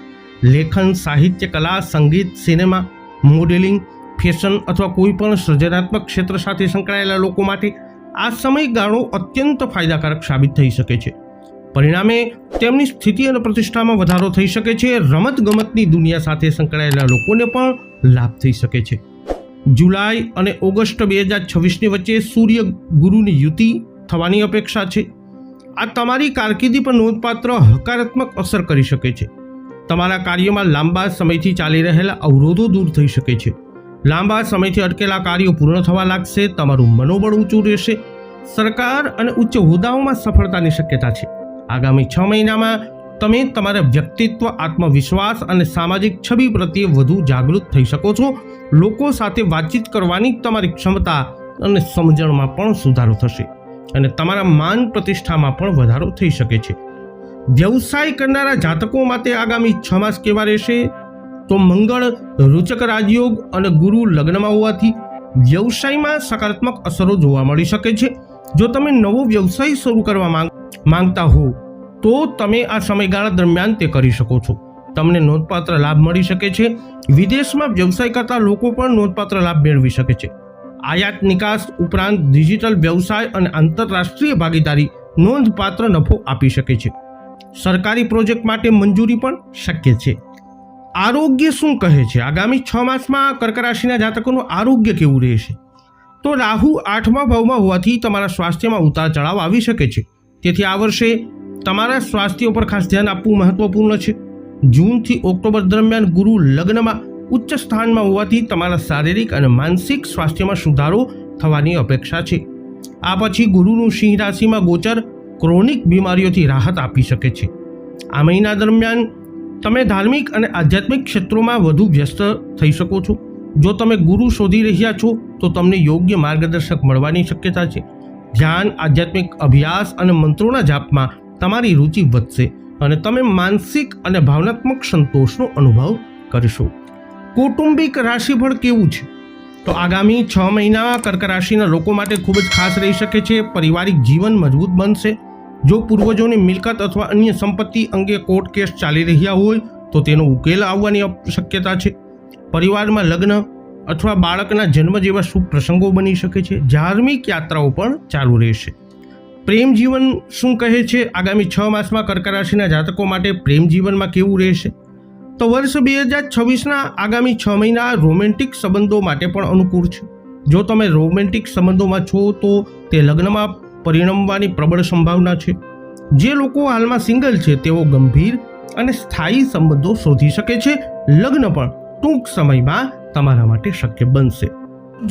લેખન, સાહિત્ય, કલા, સંગીત, સિનેમા, મોડેલિંગ, ફેશન અથવા કોઈ પણ સર્જનાત્મક ક્ષેત્ર સાથે સંકળાયેલા લોકો માટે આ સમયગાળો અત્યંત ફાયદાકારક સાબિત થઈ શકે છે. પરિણામે તેમની સ્થિતિ અને પ્રતિષ્ઠામાં વધારો થઈ શકે છે. રમતગમતની દુનિયા સાથે સંકળાયેલા લોકોને પણ લાભ થઈ શકે છે. જુલાઈ અને ઓગસ્ટ 2026ની વચ્ચે સૂર્ય ગુરુની યુતિ થવાની અપેક્ષા છે. આ તમારી કારકિર્દી પર નોંધપાત્ર હકારાત્મક અસર કરી શકે છે. તમારા કાર્યમાં લાંબા સમયથી ચાલી રહેલા અવરોધો દૂર થઈ શકે છે. લાંબા સમયથી અટકેલા કાર્યો પૂર્ણ થવા લાગશે. તમારું મનોબળ ઊંચું રહેશે. સરકાર અને ઉચ્ચ હોદ્દાઓમાં સફળતાની શક્યતા છે. આગામી 6 મહિનામાં તમે તમારા વ્યક્તિત્વ, આત્મવિશ્વાસ અને સામાજિક છબી પ્રત્યે વધુ જાગૃત થઈ શકો છો. લોકો સાથે વાતચીત કરવાની તમારી ક્ષમતા અને સમજણમાં પણ સુધારો થશે અને તમારા માન પ્રતિષ્ઠામાં પણ વધારો થઈ શકે છે. વ્યવસાય કરનારા જાતકો માટે આગામી 6 માસ કેવા રહેશે? તો મંગળ રૂચક રાજયોગ અને ગુરુ લગ્નમાં હોવાથી વ્યવસાયમાં સકારાત્મક અસરો જોવા મળી શકે છે. જો તમે નવો વ્યવસાય શરૂ કરવા માંગતા હો તો તમે આ સમયગાળા દરમિયાન તે કરી શકો છો. તમને નોંધપાત્ર લાભ મળી શકે છે. વિદેશમાં વ્યવસાય કરતા લોકો પણ નોંધપાત્ર લાભ મેળવી શકે છે. આયાત નિકાસ ઉપરાંત ડિજિટલ વ્યવસાય અને આંતરરાષ્ટ્રીય ભાગીદારી નોંધપાત્ર નફો આપી શકે છે. સરકારી પ્રોજેક્ટ માટે મંજૂરી પણ શક્ય છે. આરોગ્ય શું કહે છે? આગામી 6 માસમાં કર્ક રાશિના જાતકોનું આરોગ્ય કેવું રહેશે? તો રાહુ 8મા ભાવમાં હોવાથી તમારા સ્વાસ્થ્યમાં ઉતાર ચઢાવ આવી શકે છે. તેથી આ વર્ષે તમારા સ્વાસ્થ્ય ઉપર ખાસ ધ્યાન આપવું મહત્વપૂર્ણ છે. જૂનથી ઓક્ટોબર દરમિયાન ગુરુ લગ્નમાં ઉચ્ચ સ્થાનમાં હોવાથી તમારા શારીરિક અને માનસિક સ્વાસ્થ્યમાં સુધારો થવાની અપેક્ષા છે. આ પછી ગુરુનું સિંહ રાશિમાં ગોચર ક્રોનિક બીમારીઓથી રાહત આપી શકે છે. આ મહિના દરમિયાન તમે ધાર્મિક અને આધ્યાત્મિક ક્ષેત્રોમાં વધુ વ્યસ્ત થઈ શકો છો. જો તમે ગુરુ શોધી રહ્યા છો તો તમને યોગ્ય માર્ગદર્શક મળવાની શક્યતા છે. ધ્યાન, આધ્યાત્મિક અભ્યાસ અને મંત્રોના જાપમાં તમારી રુચિ વધશે અને તમે માનસિક અને ભાવનાત્મક સંતોષનો અનુભવ કરશો. કૌટુંબિક રાશિફળ કેવું છે? તો આગામી 6 મહિનામાં કર્ક રાશિના લોકો માટે ખૂબ જ ખાસ રહી શકે છે. પારિવારિક જીવન મજબૂત બનશે. જો પૂર્વજોની મિલકત અથવા અન્ય સંપત્તિ અંગે કોર્ટ કેસ ચાલી રહ્યા હોય તો તેનો ઉકેલ આવવાની શક્યતા છે. પરિવારમાં લગ્ન અથવા બાળકના જન્મ જેવા શુભ પ્રસંગો બની શકે છે. ધાર્મિક યાત્રાઓ પણ ચાલુ રહેશે. પ્રેમ જીવન શું કહે છે? આગામી 6 માસમાં કર્ક રાશિના જાતકો માટે પ્રેમ જીવનમાં કેવું રહેશે? તો વર્ષ 2026ના આગામી 6 મહિના રોમેન્ટિક સંબંધો માટે પણ અનુકૂળ છે. જો તમે રોમેન્ટિક સંબંધોમાં છો તો તે લગ્નમાં પરિણમવાની પ્રબળ સંભાવના છે. જે લોકો હાલમાં સિંગલ છે તેઓ ગંભીર અને સ્થાયી સંબંધો શોધી શકે છે. લગ્ન પણ ટૂંક સમયમાં તમારા માટે શક્ય બનશે.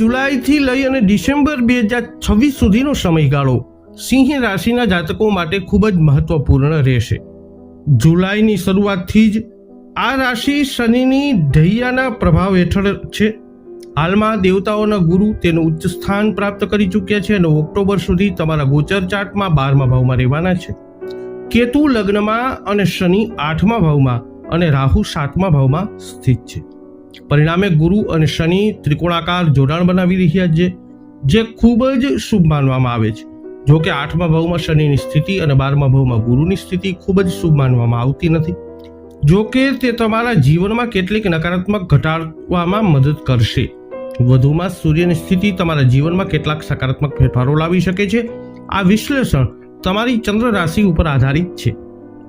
જુલાઈથી લઈ અને ડિસેમ્બર 2026 સુધીનો સમયગાળો સિંહ રાશિના જાતકો માટે ખૂબ જ મહત્વપૂર્ણ રહેશે. જુલાઈની શરૂઆતથી જ આ રાશિ શનિની ઢૈયાના પ્રભાવ હેઠળ છે. હાલમાં દેવતાઓના ગુરુ તેનું ઉચ્ચ સ્થાન પ્રાપ્ત કરી ચૂક્યા છે અને ઓક્ટોબર સુધી તમારા ગોચર ચાર્ટમાં 12મા ભાવમાં રહેવાના છે. કેતુ લગ્નમાં અને શનિ 8મા ભાવમાં અને રાહુ 7મા ભાવમાં સ્થિત છે. પરિણામે ગુરુ અને શનિ ત્રિકોણાકાર જોડાણ બનાવી રહ્યા છે, જે ખૂબ જ શુભ માનવામાં આવે છે. જો કે 8મા ભાવમાં શનિની સ્થિતિ અને 12મા ભાવમાં ગુરુની સ્થિતિ ખૂબ જ શુભ માનવામાં આવતી નથી. જો કે તે તમારા જીવનમાં કેટલીક નકારાત્મક ઘટાડવામાં મદદ કરશે. વધુમાં સૂર્યની સ્થિતિ તમારા જીવનમાં કેટલાક સકારાત્મક ફેરફારો લાવી શકે છે. આ વિશ્લેષણ તમારી ચંદ્ર રાશિ ઉપર આધારિત છે.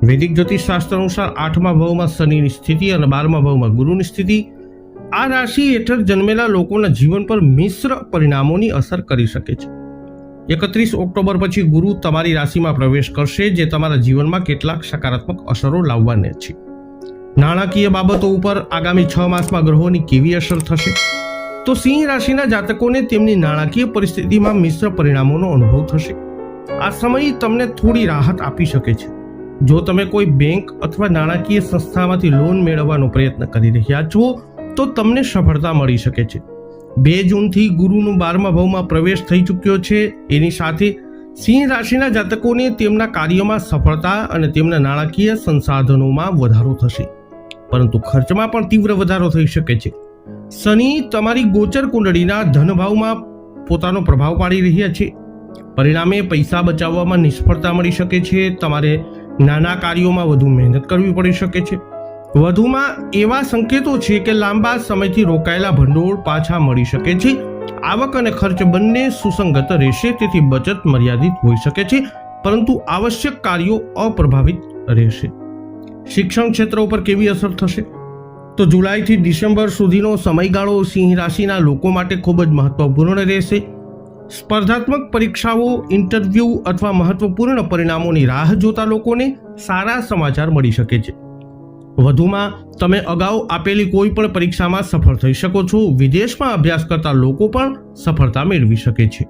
વૈદિક જ્યોતિષશાસ્ત્ર અનુસાર 8મા ભાવમાં શનિની સ્થિતિ અને 12મા ભાવમાં ગુરુની સ્થિતિ આ રાશિ હેઠળ જન્મેલા લોકોના જીવન પર મિશ્ર પરિણામોની અસર કરી શકે છે. 31 ઓક્ટોબર પછી ગુરુ તમારી રાશિમાં પ્રવેશ કરશે, જે તમારા જીવનમાં કેટલાક સકારાત્મક અસરો લાવવાના છે. નાણાકીય બાબતો ઉપર આગામી 6 માસમાં ગ્રહોની કેવી અસર થશે? તો સિંહ રાશિના જાતકોને તેમની નાણાકીય પરિસ્થિતિમાં મિશ્ર પરિણામોનો અનુભવ થશે. આ સમય તમને થોડી રાહત આપી શકે છે. જો તમે કોઈ બેંક અથવા નાણાકીય સંસ્થામાંથી લોન મેળવવાનો પ્રયત્ન કરી રહ્યા છો તો તમને સફળતા મળી શકે છે. 2 જૂનથી ગુરુનું 12મા ભાવમાં પ્રવેશ થઈ ચૂક્યો છે. એની સાથે સિંહ રાશિના જાતકોને તેમના કાર્યમાં સફળતા અને તેમના નાણાકીય સંસાધનોમાં વધારો થશે, પરંતુ ખર્ચમાં પણ તીવ્ર વધારો થઈ શકે છે. શનિ તમારી ગોચર કુંડળીના ધનભાવમાં પોતાનો પ્રભાવ પાડી રહ્યા છે. પરિણામે પૈસા બચાવવામાં નિષ્ફળતા મળી શકે છે. તમારે નાના કાર્યોમાં વધુ મહેનત કરવી પડી શકે છે. વધુમાં એવા સંકેતો છે કે લાંબા સમયથી રોકાયેલા ભંડોળ પાછા મળી શકે છે. આવક અને ખર્ચ બંને સુસંગત રહેશે, તેથી બચત મર્યાદિત હોઈ શકે છે, પરંતુ આવશ્યક કાર્યો અપ્રભાવિત રહેશે. શિક્ષણ ક્ષેત્ર ઉપર કેવી અસર થશે? તો જુલાઈથી ડિસેમ્બર સુધીનો સમયગાળો સિંહ રાશિના લોકો માટે ખૂબ જ મહત્વપૂર્ણ રહેશે. સ્પર્ધાત્મક પરીક્ષાઓ, ઇન્ટરવ્યૂ અથવા મહત્વપૂર્ણ પરિણામોની રાહ જોતા લોકોને સારા સમાચાર મળી શકે છે. વધુમાં તમે અગાઉ આપેલી કોઈ પણ પરીક્ષામાં સફળ થઈ શકો છો. વિદેશમાં અભ્યાસ કરતા લોકો પણ સફળતા મેળવી શકે છે.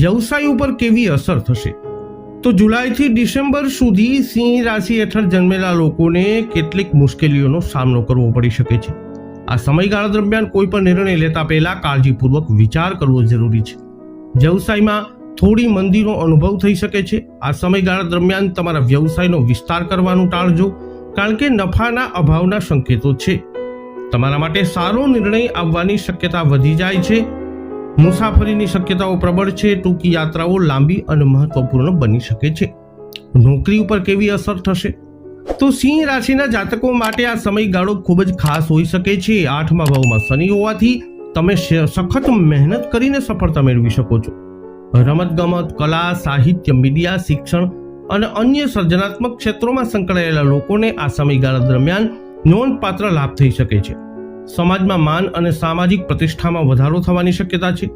વ્યવસાય ઉપર કેવી અસર થશે? તો જુલાઈથી ડિસેમ્બર સુધી સિંહ રાશિ હેઠળ જન્મેલા લોકોને કેટલીક મુશ્કેલીઓનો સામનો કરવો પડી શકે છે. આ સમયગાળા દરમિયાન કોઈ પણ નિર્ણય લેતા પહેલા કાળજીપૂર્વક વિચાર કરવો જરૂરી છે. વ્યવસાયમાં થોડી મંદીનો અનુભવ થઈ શકે છે. આ સમયગાળા દરમિયાન તમારા વ્યવસાયનો વિસ્તાર કરવાનું ટાળજો, કારણ કે નફાના અભાવના સંકેતો છે. તમારા માટે સારો નિર્ણય આવવાની શક્યતા વધી જાય છે. મુસાફરીની શક્યતાઓ પ્રબળ છે. ટૂંકી યાત્રાઓ લાંબી અને મહત્વપૂર્ણ બની શકે છે. નોકરી ઉપર કેવી અસર થશે? તો સિંહ રાશિના જાતકો માટે આ સમયગાળો ખૂબ જ ખાસ હોઈ શકે છે. 8મા ભાવમાં શનિ હોવાથી તમે સખત મહેનત કરીને સફળતા મેળવી શકો છો. રમતગમત, કલા, સાહિત્ય, મીડિયા, શિક્ષણ અને અન્ય સર્જનાત્મક ક્ષેત્રોમાં સંકળાયેલા લોકોને આ સમયગાળા દરમિયાન નોંધપાત્ર લાભ થઈ શકે છે. સમાજમાં માન અને સામાજિક પ્રતિષ્ઠામાં વધારો થવાની શક્યતા છે.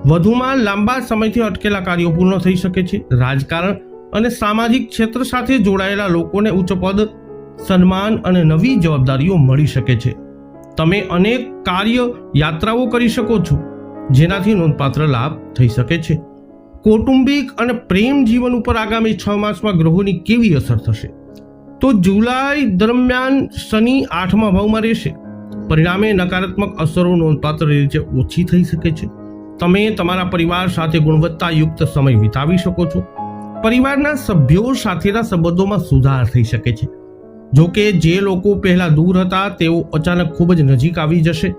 વધુમાં લાંબા સમયથી અટકેલા કાર્યો પૂર્ણ થઈ શકે છે. રાજકારણ અને સામાજિક ક્ષેત્ર સાથે જોડાયેલા લોકોને ઉચ્ચ પદ, સન્માન અને નવી જવાબદારીઓ મળી શકે છે. તમે અનેક કાર્ય યાત્રાઓ કરી શકો છો, જેનાથી નોંધપાત્ર લાભ થઈ શકે છે. કૌટુંબિક અને પ્રેમ જીવન ઉપર આગામી 6 માસમાં ગ્રહોની કેવી અસર થશે? તો જુલાઈ દરમિયાન શનિ 8મા ભાવમાં રહેશે. પરિણામે નકારાત્મક અસરો નોંધપાત્ર રીતે ઓછી થઈ શકે છે. તમે તમારા પરિવાર સાથે ગુણવત્તાયુક્ત સમય વિતાવી શકો છો. પરિવારના સભ્યો સાથેના સંબંધોમાં સુધાર થઈ શકે છે. જો કે જે લોકો પહેલા દૂર હતા તેઓ અચાનક ખૂબ જ નજીક આવી જશે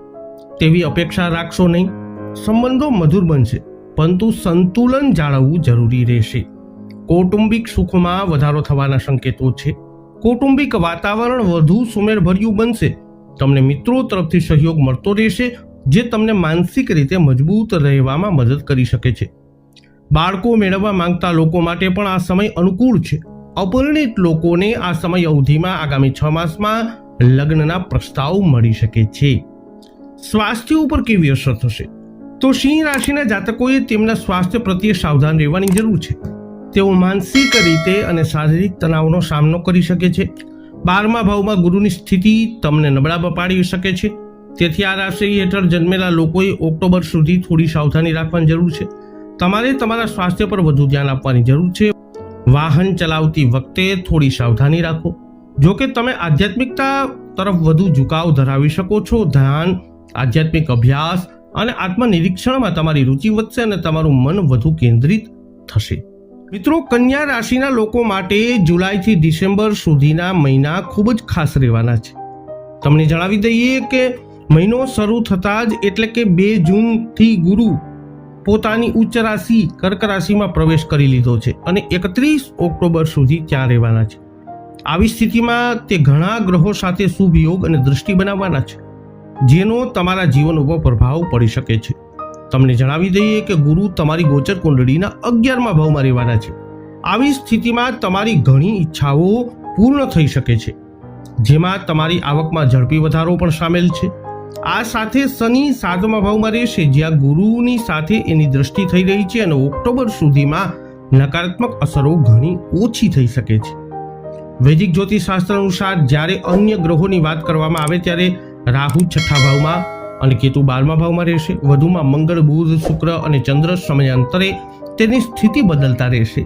તેવી અપેક્ષા રાખશો નહીં. સંબંધો મધુર બનશે, પરંતુ સંતુલન જાળવવું જરૂરી રહેશે. કૌટુંબિક સુખમાં વધારો થવાના સંકેતો છે. કૌટુંબિક વાતાવરણ વધુ સુમેળભર્યું બનશે. તમને મિત્રો તરફથી સહયોગ મળતો રહેશે, જે તમને માનસિક રીતે મજબૂત રહેવામાં મદદ કરી શકે છે. બાળકો મેળવવા માંગતા લોકો માટે પણ આ સમય અનુકૂળ છે. અપરિણિત લોકોને આ સમય અવધિમાં આગામી 6 માસમાં લગ્નના પ્રસ્તાવ મળી શકે છે. સ્વાસ્થ્ય ઉપર કેવી અસર થશે? તો સિંહ રાશિના જાતકોએ તેમના સ્વાસ્થ્ય પ્રત્યે સાવધાન રહેવાની જરૂર છે. તેઓ માનસિક રીતે અને શારીરિક તણાવનો સામનો કરી શકે છે. 12મા ભાવમાં ગુરુની સ્થિતિ તમને નબળા પાડી શકે છે. તેથી આ રાશિ હેઠળ જન્મેલા લોકોએ ઓક્ટોબર સુધી થોડી સાવધાની રાખવાની જરૂર છે. તમારે તમારા સ્વાસ્થ્ય પર વધુ ધ્યાન આપવાની જરૂર છે. વાહન ચલાવતી વખતે થોડી સાવધાની રાખો. જો કે તમે આધ્યાત્મિકતા તરફ વધુ ઝુકાવ ધરાવી શકો છો. ધ્યાન, આધ્યાત્મિક અભ્યાસ અને આત્મનિરીક્ષણમાં તમારી રુચિ વધશે અને તમારું મન વધુ કેન્દ્રિત થશે. મિત્રો, કન્યા રાશિના લોકો માટે જુલાઈથી ડિસેમ્બર સુધીના મહિના ખૂબ જ ખાસ રહેવાના છે. તમને જણાવી દઈએ કે મહિનો શરૂ થતાં જ એટલે કે 2 જૂનથી ગુરુ પોતાની ઉચ્ચ રાશિ કર્ક રાશિમાં પ્રવેશ કરી લીધો છે અને 31 ઓક્ટોબર સુધી ત્યાં રહેવાના છે. આવી સ્થિતિમાં તે ઘણા ગ્રહો સાથે શુભ યોગ અને દૃષ્ટિ બનાવવાના છે, જેનો તમારા જીવન ઉપર પ્રભાવ પડી શકે છે. તમને જણાવી દઈએ કે ગુરુ તમારી ગોચર કુંડળીના 11મા ભાવમાં રહેવાના છે. આવી સ્થિતિમાં તમારી ઘણી ઈચ્છાઓ પૂર્ણ થઈ શકે છે, જેમાં તમારી આવકમાં ઝડપી વધારો પણ સામેલ છે. આ સાથે શનિ 7મા ભાવમાં રહેશે, જ્યાં ગુરુની સાથે એની દ્રષ્ટિ થઈ રહી છે અને ઓક્ટોબર સુધીમાં નકારાત્મક અસરો ઘણી ઓછી થઈ શકે છે. વૈદિક જ્યોતિષશાસ્ત્ર અનુસાર જ્યારે અન્ય ગ્રહોની વાત કરવામાં આવે ત્યારે રાહુ 6થા ભાવમાં અને કેતુ 12મા ભાવમાં રહેશે. વધુમાં મંગળ, બુધ, શુક્ર અને ચંદ્ર સમયાંતરે તેની સ્થિતિ બદલતા રહેશે,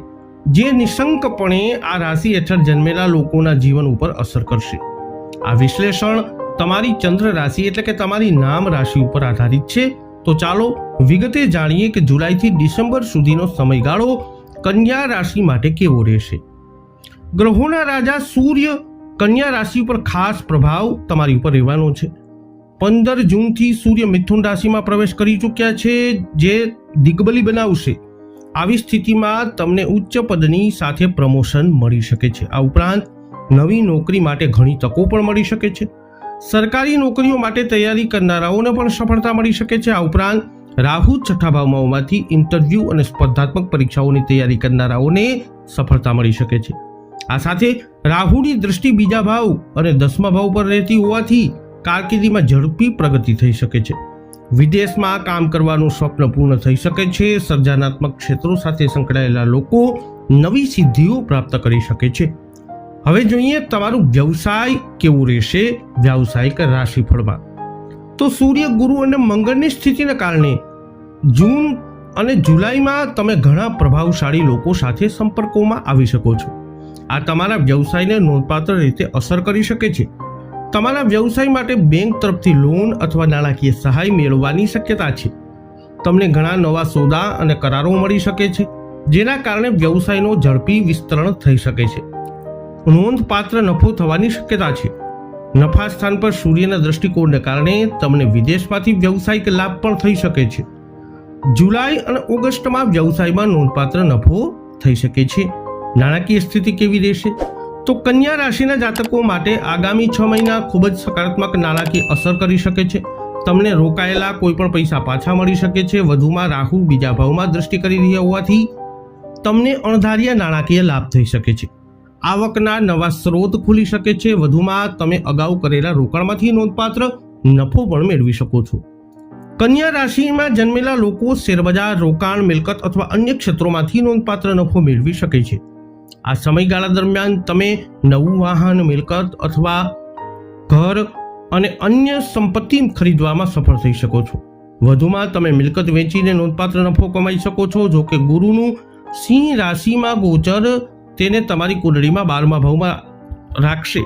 જે નિશંકપણે આ રાશિ હેઠળ જન્મેલા લોકોના જીવન ઉપર અસર કરશે. આ વિશ્લેષણ તમારી ચંદ્ર રાશિ એટલે કે તમારી નામ રાશિ ઉપર આધારિત છે તો ચાલો વિગતે જાણીએ કે જુલાઈથી ડિસેમ્બર સુધીનો સમયગાળો કન્યા રાશિ માટે કેવો રહેશે. ગ્રહોના રાજા સૂર્ય કન્યા રાશિ પર ખાસ પ્રભાવ તમારી ઉપર રહેવાનો છે. 15 જૂનથી સૂર્ય મિથુન રાશિમાં પ્રવેશ કરી ચૂક્યા છે, જે દિગ્બલી બનાવશે. આવી સ્થિતિમાં તમને ઉચ્ચ પદની સાથે પ્રમોશન મળી શકે છે. આ ઉપરાંત નવી નોકરી માટે ઘણી તકો પણ મળી શકે છે. સરકારી નોકરીઓ માટે તૈયારી કરનારાઓને પણ સફળતા મળી શકે છે. આ ઉપરાંત રાહુ છઠ્ઠા ભાવમાં હોવાથી ઇન્ટરવ્યૂ અને સ્પર્ધાત્મક પરીક્ષાઓની તૈયારી કરનારાઓને સફળતા મળી શકે છે. આ સાથે રાહુની દૃષ્ટિ બીજા ભાવ અને 10મા ભાવ પર રહેતી હોવાથી કારકિર્દીમાં ઝડપી પ્રગતિ થઈ શકે છે. વિદેશમાં કામ કરવાનું સ્વપ્ન પૂર્ણ થઈ શકે છે. સર્જનાત્મક ક્ષેત્રો સાથે સંકળાયેલા લોકો નવી સિદ્ધિઓ પ્રાપ્ત કરી શકે છે. હવે જોઈએ તમારું વ્યવસાય કેવું રહેશે. વ્યવસાયિક રાશિફળમાં તો સૂર્ય, ગુરુ અને મંગળની સ્થિતિને કારણે જૂન અને જુલાઈમાં તમે ઘણા પ્રભાવશાળી લોકો સાથે સંપર્કોમાં આવી શકો છો. આ તમારા વ્યવસાયને નોંધપાત્ર રીતે અસર કરી શકે છે. તમારા વ્યવસાય માટે બેંક તરફથી લોન અથવા નાણાકીય સહાય મેળવવાની શક્યતા છે. તમને ઘણા નવા સોદા અને કરારો મળી શકે છે, જેના કારણે વ્યવસાયનો ઝડપી વિસ્તરણ થઈ શકે છે. નોંધપાત્ર નફો થવાની શક્યતા છે. નફા સ્થાન પર સૂર્યના દૃષ્ટિકોણને કારણે તમને વિદેશમાંથી વ્યવસાયિક લાભ પણ થઈ શકે છે. જુલાઈ અને ઓગસ્ટમાં વ્યવસાયમાં નોંધપાત્ર નફો થઈ શકે છે. નાણાકીય સ્થિતિ કેવી રહેશે? તો કન્યા રાશિના જાતકો માટે આગામી 6 મહિના ખૂબ જ સકારાત્મક નાણાકીય અસર કરી શકે છે. તમને રોકાયેલા કોઈ પણ પૈસા પાછા મળી શકે છે. વધુમાં રાહુ બીજા ભાવમાં દૃષ્ટિ કરી રહ્યા હોવાથી તમને અણધાર્યા નાણાકીય લાભ થઈ શકે છે. આવકના નવા સ્ત્રોત ખુલી શકે છે. વધુમાં તમે અગાઉ કરેલા રોકાણમાંથી નોંધપાત્ર નફો પણ મેળવી શકો છો. કન્યા રાશિમાં જન્મેલા લોકો શેરબજાર, રોકાણ, મિલકત અથવા અન્ય ક્ષેત્રોમાંથી નોંધપાત્ર નફો મેળવી શકે છે. આ સમયગાળા દરમિયાન તમે નવું વાહન, મિલકત અથવા ઘર અને અન્ય સંપત્તિ ખરીદવામાં સફળ થઈ શકો છો. વધુમાં તમે મિલકત વેચીને નોંધપાત્ર નફો કમાઈ શકો છો. જો કે ગુરુનું સિંહ રાશિમાં ગોચર તેને તમારી કુંડળીમાં 12મા ભાવમાં રાખશે.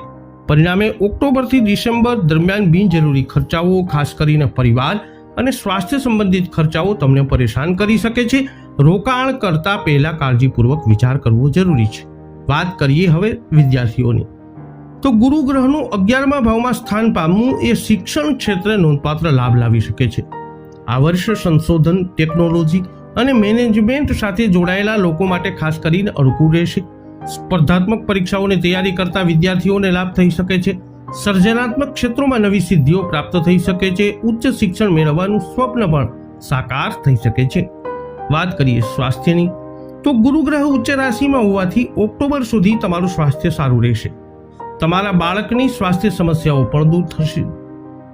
પરિણામે ઓક્ટોબરથી ડિસેમ્બર દરમિયાન બિનજરૂરી ખર્ચાઓ, ખાસ કરીને પરિવાર અને સ્વાસ્થ્ય સંબંધિત ખર્ચાઓ તમને પરેશાન કરી શકે છે. રોકાણ કરતા પહેલા કાળજીપૂર્વક વિચાર કરવો જરૂરી છે. વાત કરીએ હવે વિદ્યાર્થીઓની. તો ગુરુ ગ્રહનું 11મા ભાવમાં સ્થાન પામવું એ શિક્ષણ ક્ષેત્રે નોંધપાત્ર લાભ લાવી શકે છે. આ વર્ષે સંશોધન, ટેકનોલોજી અને મેનેજમેન્ટ સાથે જોડાયેલા લોકો માટે ખાસ કરીને અનુકૂળ રહેશે. સ્પર્ધાત્મક પરીક્ષાઓની તૈયારી કરતા વિદ્યાર્થીઓને લાભ થઈ શકે છે. સર્જનાત્મક ક્ષેત્રોમાં નવી સિદ્ધિઓ પ્રાપ્ત થઈ શકે છે. ઉચ્ચ શિક્ષણ મેળવવાનું સ્વપ્ન પણ સાકાર થઈ શકે છે. વાત કરીએ સ્વાસ્થ્યની. તો ગુરુ ગ્રહ ઉચ્ચ રાશિમાં હોવાથી ઓક્ટોબર સુધી તમારું સ્વાસ્થ્ય સારું રહેશે. તમારા બાળકની સ્વાસ્થ્ય સમસ્યાઓ પણ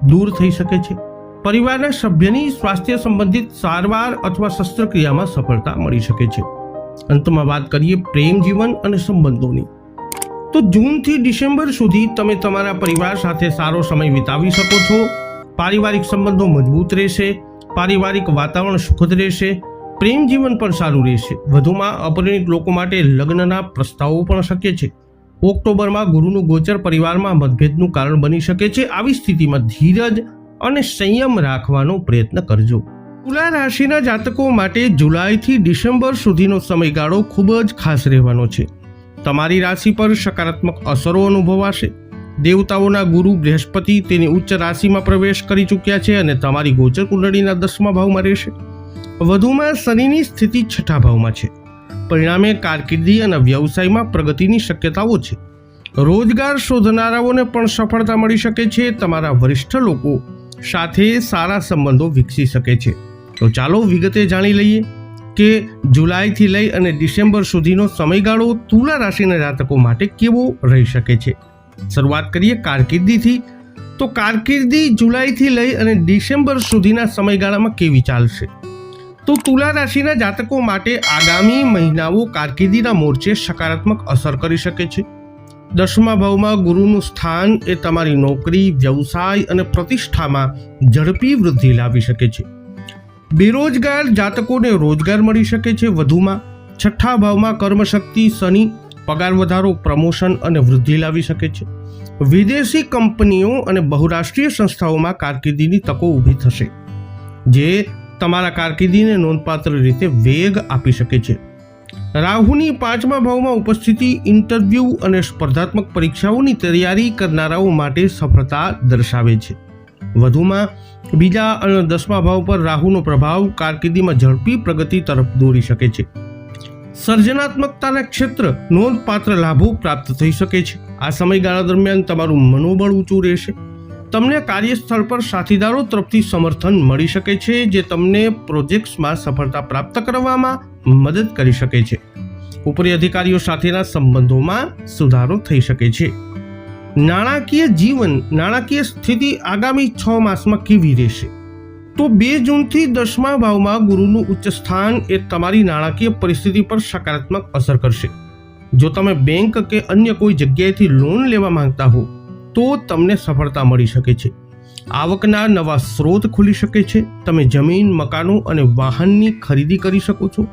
દૂર થઈ શકે છે. પરિવારના સભ્યની સ્વાસ્થ્ય સંબંધિત સારવાર અથવા શસ્ત્રક્રિયામાં સફળતા મળી શકે છે. અંતમાં વાત કરીએ પ્રેમ જીવન અને સંબંધોની. તો જૂનથી ડિસેમ્બર સુધી તમે તમારા પરિવાર સાથે સારો સમય વિતાવી શકો છો. પારિવારિક સંબંધો મજબૂત રહેશે. પારિવારિક વાતાવરણ સુખદ રહેશે. પ્રેમ જીવન પણ સારું રહેશે. વધુમાં અપરિણિત લોકો માટે લગ્નના પ્રસ્તાવો પણ શક્ય છે. ઓક્ટોબરમાં ગુરુનું ગોચર પરિવારમાં મતભેદનું કારણ બની શકે છે. આવી સ્થિતિમાં ધીરજ અને સંયમ રાખવાનો પ્રયત્ન કરજો. તુલા રાશિના જાતકો માટે જુલાઈથી ડિસેમ્બર સુધીનો સમયગાળો ખૂબ જ ખાસ રહેવાનો છે. તમારી રાશિ પર સકારાત્મક અસરો અનુભવાશે. દેવતાઓના ગુરુ બૃહસ્પતિ તેની ઉચ્ચ રાશિમાં પ્રવેશ કરી ચૂક્યા છે અને તમારી ગોચર કુંડળીના 10મા ભાવમાં રહેશે. વધુમાં શનિની સ્થિતિ 6ઠ્ઠા ભાવમાં છે. પરિણામે કારકિર્દી અને વ્યવસાયમાં પ્રગતિની શક્યતાઓ છે. રોજગાર શોધનારાઓને પણ સફળતા મળી શકે છે. તમારા વરિષ્ઠ લોકો સાથે સારા સંબંધો વિકસી શકે છે. તો ચાલો વિગતે જાણી લઈએ કે જુલાઈથી લઈ અને ડિસેમ્બર સુધીનો સમયગાળો તુલા રાશિના જાતકો માટે કેવો રહી શકે છે. શરૂઆત કરીએ કારકિર્દીથી. તો કારકિર્દી જુલાઈથી લઈ અને ડિસેમ્બર સુધીના સમયગાળામાં કેવી ચાલશે? તો તુલા રાશિના જાતકો માટે આગામી મહિનાઓ કારકિર્દીના મોરચે સકારાત્મક અસર કરી શકે છે. 10મા ભાવમાં ગુરુનું સ્થાન એ તમારી નોકરી, વ્યવસાય અને પ્રતિષ્ઠામાં ઝડપી વૃદ્ધિ લાવી શકે છે. બેરોજગાર જાતકોને રોજગાર મળી શકે છે. વધુમાં 6ઠ્ઠા ભાવમાં કર્મશક્તિ શનિ પગાર વધારો, પ્રમોશન અને વૃદ્ધિ લાવી શકે છે. વિદેશી કંપનીઓ અને બહુરાષ્ટ્રીય સંસ્થાઓમાં કારકિર્દીની તકો ઊભી થશે. જે તમારા કારકિર્દીને નોંધપાત્ર રીતે વેગ આપી શકે છે. રાહુની 5મા ભાવમાં ઉપસ્થિતિ ઇન્ટરવ્યૂ અને સ્પર્ધાત્મક પરીક્ષાઓની તૈયારી કરનારાઓ માટે સફળતા દર્શાવે છે. વધુમાં બીજા અને 10મા ભાવ પર રાહુનો પ્રભાવ કારકિર્દીમાં ઝડપી પ્રગતિ તરફ દોરી શકે છે. સર્જનાત્મકતાના ક્ષેત્ર નોંધપાત્ર લાભો પ્રાપ્ત થઈ શકે છે. આ સમયગાળા દરમિયાન તમારું મનોબળ ઊંચું રહેશે. તમને કાર્યસ્થળ પર સાથીદારો તરફથી સમર્થન મળી શકે છે, જે તમને પ્રોજેક્ટ્સમાં સફળતા પ્રાપ્ત કરવામાં મદદ કરી શકે છે. ઉપરી અધિકારીઓ સાથેના સંબંધોમાં સુધારો થઈ શકે છે. નાણાકીય સ્થિતિ આગામી 6 માસમાં કેવી રહેશે? તો 2 જૂનથી 10મા ભાવમાં ગુરુનું ઉચ્ચ સ્થાન એ તમારી નાણાકીય પરિસ્થિતિ પર સકારાત્મક અસર કરશે. જો તમે બેંક કે અન્ય કોઈ જગ્યાએથી લોન લેવા માંગતા હો તો તમને સફળતા મળી શકે છે. આવકના નવા સ્ત્રોત ખુલી શકે છે. તમે જમીન, મકાનો અને વાહનની ખરીદી કરી શકો છો.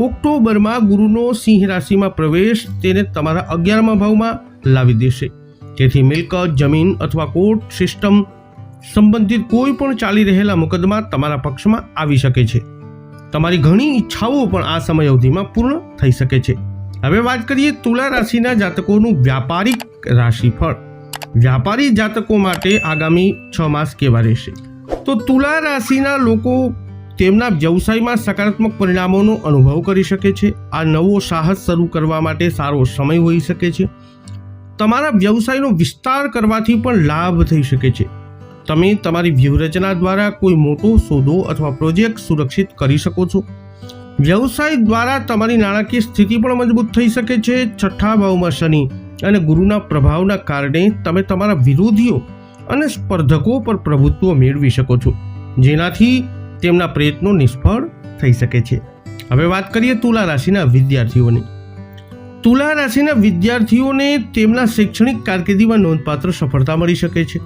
ઓક્ટોબરમાં ગુરુનો સિંહ રાશિમાં પ્રવેશ તેને તમારા 11મા ભાવમાં લાવી દેશે. તેથી મિલકત, જમીન અથવા કોર્ટ સિસ્ટમ સંબંધિત કોઈ પણ ચાલી રહેલા મુકદ્દમા તમારા પક્ષમાં આવી શકે છે. તમારી ઘણી ઈચ્છાઓ પણ આ સમય અવધિમાં પૂર્ણ થઈ શકે છે. હવે વાત કરીએ તુલા રાશિના જાતકોનું વ્યાપારિક રાશિફળ. વ્યાપારી જાતકો માટે આગામી 6 માસ કેવા રહેશે? તો તુલા રાશિના લોકો તેમના વ્યવસાયમાં સકારાત્મક પરિણામોનો અનુભવ કરી શકે છે. આ નવો સાહસ શરૂ કરવા માટે સારો સમય હોઈ શકે છે. તમારા વ્યવસાયનો વિસ્તાર કરવાથી પણ લાભ થઈ શકે છે. તમે તમારી વ્યૂહરચના દ્વારા કોઈ મોટો સોદો અથવા પ્રોજેક્ટ સુરક્ષિત કરી શકો છો. વ્યવસાય દ્વારા તમારી નાણાકીય સ્થિતિ પણ મજબૂત થઈ શકે છે. 6ઠા ભાવમાં શનિ અને ગુરુના પ્રભાવના કારણે તમે તમારા વિરોધીઓ અને સ્પર્ધકો પર પ્રભુત્વ મેળવી શકો છો, જેનાથી તેમના પ્રયત્નો નિષ્ફળ થઈ શકે છે. હવે વાત કરીએ તુલા રાશિના વિદ્યાર્થીઓની. તુલા રાશિના વિદ્યાર્થીઓને તેમના શૈક્ષણિક કારકિર્દીમાં નોંધપાત્ર સફળતા મળી શકે છે.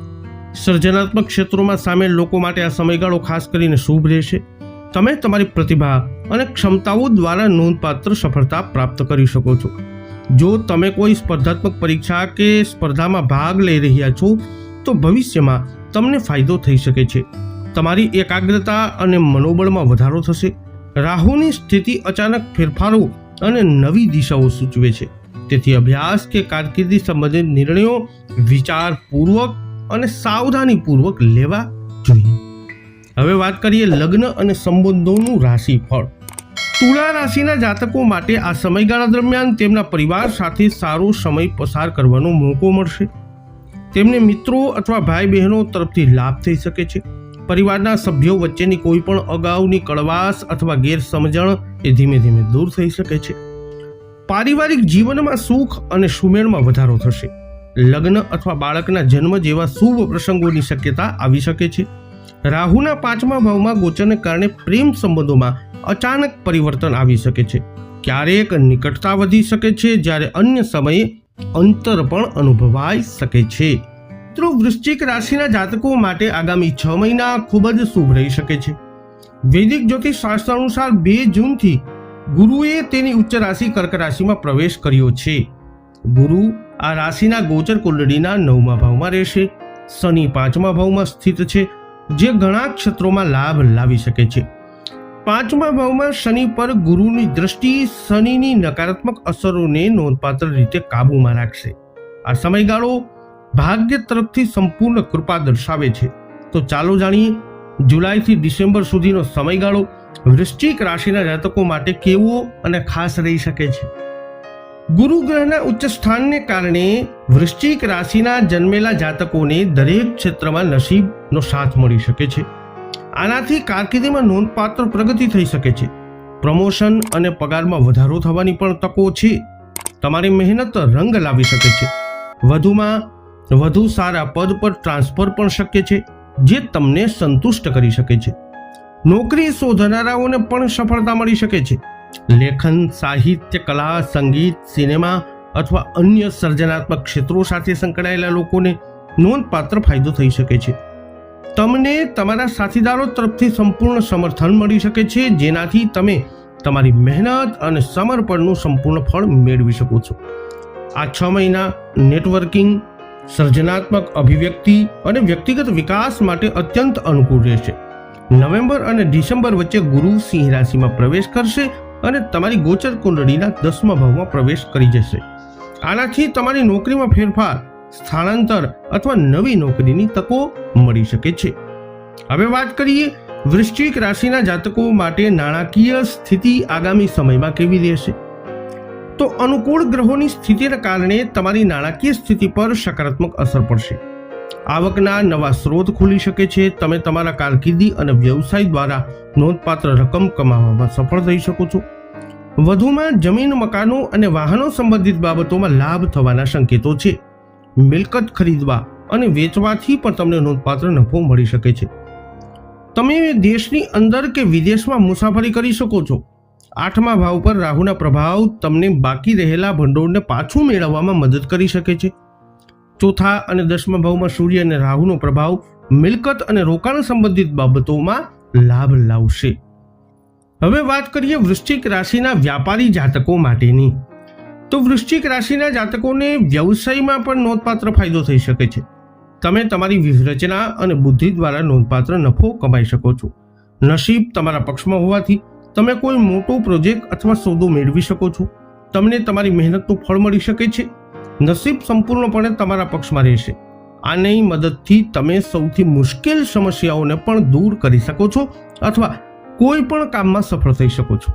સર્જનાત્મક ક્ષેત્રોમાં સામેલ લોકો માટે આ સમયગાળો ખાસ કરીને શુભ રહેશે. તમે તમારી પ્રતિભા અને ક્ષમતાઓ દ્વારા નોંધપાત્ર સફળતા પ્રાપ્ત કરી શકો છો. જો તમે કોઈ સ્પર્ધાત્મક પરીક્ષા કે સ્પર્ધામાં ભાગ લઈ રહ્યા છો તો ભવિષ્યમાં તમને ફાયદો થઈ શકે છે. તમારી એકાગ્રતા અને મનોબળમાં વધારો થશે. રાહુની સ્થિતિ અચાનક ફેરફારો અને નવી દિશાઓ સૂચવે છે. તેથી અભ્યાસ કે કારકિર્દી સંબંધિત નિર્ણયો વિચારપૂર્વક અને સાવધાનીપૂર્વક લેવા જોઈએ. હવે વાત કરીએ લગ્ન અને સંબંધોનું રાશિફળ. તુલા રાશિના જાતકો માટે આ સમયગાળા દરમિયાન તેમના પરિવાર સાથે સારો સમય પસાર કરવાનો મોકો મળશે. તેમને મિત્રો અથવા ભાઈ બહેનો તરફથી લાભ થઈ શકે છે. પરિવારના સભ્યો વચ્ચેની કોઈ પણ અગાઉની કડવાશ અથવા ગેરસમજણ એ ધીમે ધીમે દૂર થઈ શકે છે. પારિવારિક જીવનમાં સુખ અને સુમેળમાં વધારો થશે. લગ્ન અથવા બાળકના જન્મ જેવા શુભ પ્રસંગોની શક્યતા આવી શકે છે. રાહુના 5મા ભાવમાં ગોચરને કારણે પ્રેમ સંબંધોમાં અચાનક પરિવર્તન આવી શકે છે. ક્યારેક નિકટતા વધી શકે છે, જ્યારે અન્ય સમયે અંતર પણ અનુભવાઈ શકે છે. મિત્રો, વૃશ્ચિક રાશિના જાતકો માટે આગામી 6 મહિના ખૂબ જ શુભ રહી શકે છે. વૈદિક જ્યોતિષ શાસ્ત્ર અનુસાર 2 જૂનથી ગુરુએ તેની ઉચ્ચ રાશિ કર્ક રાશિમાં પ્રવેશ કર્યો છે. ગુરુ આ રાશિના ગોચર કુંડળીના 9મા ભાવમાં રહેશે. શનિ 5મા ભાવમાં સ્થિત છે, જે ઘણા ક્ષેત્રોમાં લાભ લાવી શકે છે. 5મા ભાવમાં શનિ પર ગુરુની દ્રષ્ટિ શનિની નકારાત્મક અસરોને નોંધપાત્ર રીતે કાબૂમાં રાખશે. આ સમયગાળો ભાગ્ય તરફથી સંપૂર્ણ કૃપા દર્શાવે છે. તો ચાલો જાણીએ જુલાઈથી ડિસેમ્બર સુધીનો સમયગાળો વૃશ્ચિક રાશિના જાતકો માટે કેવો અને ખાસ રહી શકે છે. ગુરુ ગ્રહના ઉચ્ચ સ્થાનને કારણે વૃશ્ચિક રાશિના જન્મેલા જાતકોને દરેક ક્ષેત્રમાં નસીબનો સાથ મળી શકે છે. આનાથી કારકિર્દીમાં નોંધપાત્ર પ્રગતિ થઈ શકે છે. પ્રમોશન અને પગારમાં વધારો થવાની પણ તકો છે. તમારી મહેનત રંગ લાવી શકે છે. વધુ સારા પદ પર ટ્રાન્સફર પણ શક્ય છે, જે તમને સંતુષ્ટ કરી શકે છે. નોકરી શોધનારાઓને પણ સફળતા મળી શકે છે. લેખન, સાહિત્ય, કલા, સંગીત, સિનેમા અથવા અન્ય સર્જનાત્મક ક્ષેત્રો સાથે સંકળાયેલા લોકોને નોંધપાત્ર ફાયદો થઈ શકે છે. તમને તમારા સાથીદારો તરફથી સંપૂર્ણ સમર્થન મળી શકે છે, જેનાથી તમે તમારી મહેનત અને સમર્પણનું સંપૂર્ણ ફળ મેળવી શકો છો. આ 6 મહિના નેટવર્કિંગ, સર્જનાત્મક અભિવ્યક્તિ અને વ્યક્તિગત વિકાસ માટે અત્યંત અનુકૂળ રહેશે. નવેમ્બર અને ડિસેમ્બર વચ્ચે ગુરુ સિંહ રાશિમાં પ્રવેશ કરશે અને તમારી ગોચર કુંડળીના 10મા ભાવમાં પ્રવેશ કરી જશે. આનાથી તમારી નોકરીમાં ફેરફાર, સ્થાનાંતર અથવા નવી નોકરીની તકો મળી શકે છે. હવે વાત કરીએ વૃશ્ચિક રાશિના જાતકો માટે નાણાકીય સ્થિતિ આગામી સમયમાં કેવી રહેશે. તો અનુકૂળ ગ્રહોની સ્થિતિના કારણે તમારી નાણાકીય સ્થિતિ પર સકારાત્મક અસર પડશે. આવકના નવા સ્ત્રોત ખુલી શકે છે. તમે તમારા કારકિર્દી અને વ્યવસાય દ્વારા નોંધપાત્ર રકમ કમાવામાં સફળ થઈ શકો છો. વધુમાં જમીન, મકાનો અને વાહનો સંબંધિત બાબતોમાં લાભ થવાના સંકેતો છે. મિલકત ખરીદવા અને વેચવાથી પણ તમને નોંધપાત્ર નફો મળી શકે છે. તમે દેશની અંદર કે વિદેશમાં મુસાફરી કરી શકો છો. 8મા ભાવ પર રાહુના પ્રભાવ તમને બાકી રહેલા ભંડોળને પાછું મેળવવામાં મદદ કરી શકે છે. 4થા અને 10મા ભાવમાં સૂર્ય અને રાહુનો પ્રભાવ મિલકત અને રોકાણ સંબંધિત બાબતોમાં લાભ લાવશે. હવે વાત કરીએ વૃશ્ચિક રાશિના વ્યાપારી જાતકો માટેની. તો વૃશ્ચિક રાશિના જાતકોને વ્યવસાયમાં પણ નોંધપાત્ર ફાયદો થઈ શકે છે. તમે તમારી વ્યૂહરચના અને બુદ્ધિ દ્વારા નોંધપાત્ર નફો કમાઈ શકો છો. નસીબ તમારા પક્ષમાં હોવાથી તમે કોઈ મોટો પ્રોજેક્ટ અથવા સોદો મેળવી શકો છો. તમને તમારી મહેનતનું ફળ મળી શકે છે. નસીબ સંપૂર્ણપણે તમારા પક્ષમાં રહેશે. આની મદદથી તમે સૌથી મુશ્કેલ સમસ્યાઓને પણ દૂર કરી શકો છો અથવા કોઈ પણ કામમાં સફળ થઈ શકો છો.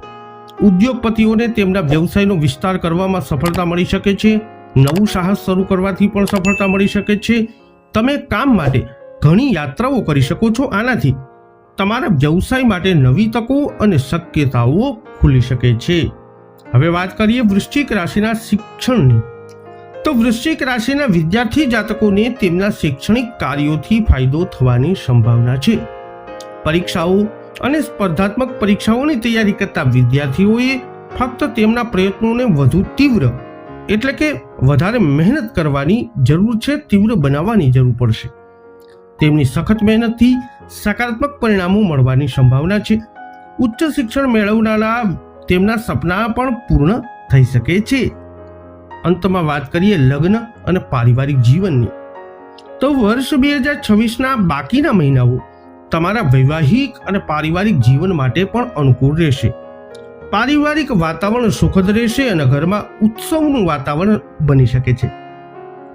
ઉદ્યોગપતિઓને તેમના વ્યવસાયનો વિસ્તાર કરવામાં સફળતા મળી શકે છે. નવું સાહસ શરૂ કરવાથી પણ સફળતા મળી શકે છે. તમે કામ માટે ઘણી યાત્રાઓ કરી શકો છો. આનાથી તમારા વ્યવસાય માટે નવી તકો અને શક્યતાઓ ખુલી શકે છે. હવે વાત કરીએ વૃશ્ચિક રાશિના શિક્ષણની. તો વૃશ્ચિક રાશિના વિદ્યાર્થી જાતકોને તેમના શૈક્ષણિક કાર્યોથી ફાયદો થવાની સંભાવના છે. પરીક્ષાઓ અને સ્પર્ધાત્મક પરીક્ષાઓની તૈયારી કરતા વિદ્યાર્થીઓએ ફક્ત તેમના પ્રયત્નોને વધુ તીવ્ર એટલે કે વધારે મહેનત કરવાની જરૂર છે. તીવ્ર બનાવવાની જરૂર પડશે. તેમની સખત મહેનતથી સકારાત્મક પરિણામો મળવાની સંભાવના છે. ઉચ્ચ શિક્ષણ મેળવનારા તેમના સપના પણ પૂર્ણ થઈ શકે છે. અંતમાં વાત કરીએ લગ્ન અને પારિવારિક જીવનની. તો વર્ષ 2026ના બાકીના મહિનાઓ તમારા વૈવાહિક અને પારિવારિક જીવન માટે પણ અનુકૂળ રહેશે. પારિવારિક વાતાવરણ સુખદ રહેશે અને ઘરમાં ઉત્સવનું વાતાવરણ બની શકે છે.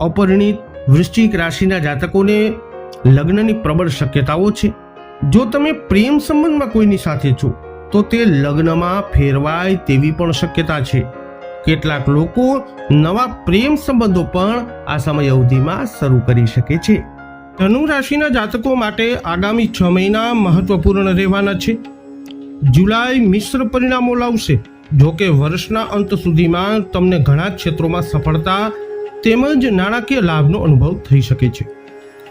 અપરિણિત વૃશ્ચિક રાશિના જાતકોને લગ્નની પ્રબળ શક્યતાઓ છે. જો તમે પ્રેમ સંબંધમાં કોઈની સાથે છો તો તે લગ્નમાં ફેરવાય તેવી પણ શક્યતા છે. કેટલાક લોકો નવા પ્રેમ સંબંધો પણ આ સમય અવધિમાં શરૂ કરી શકે છે. ધનુ રાશિના જાતકો માટે આગામી 6 મહિના મહત્વપૂર્ણ રહેવાના છે. જુલાઈ મિશ્ર પરિણામો લાવશે. જો કે વર્ષના અંત સુધીમાં તમને ઘણા ક્ષેત્રોમાં સફળતા તેમજ નાણાકીય લાભનો અનુભવ થઈ શકે છે.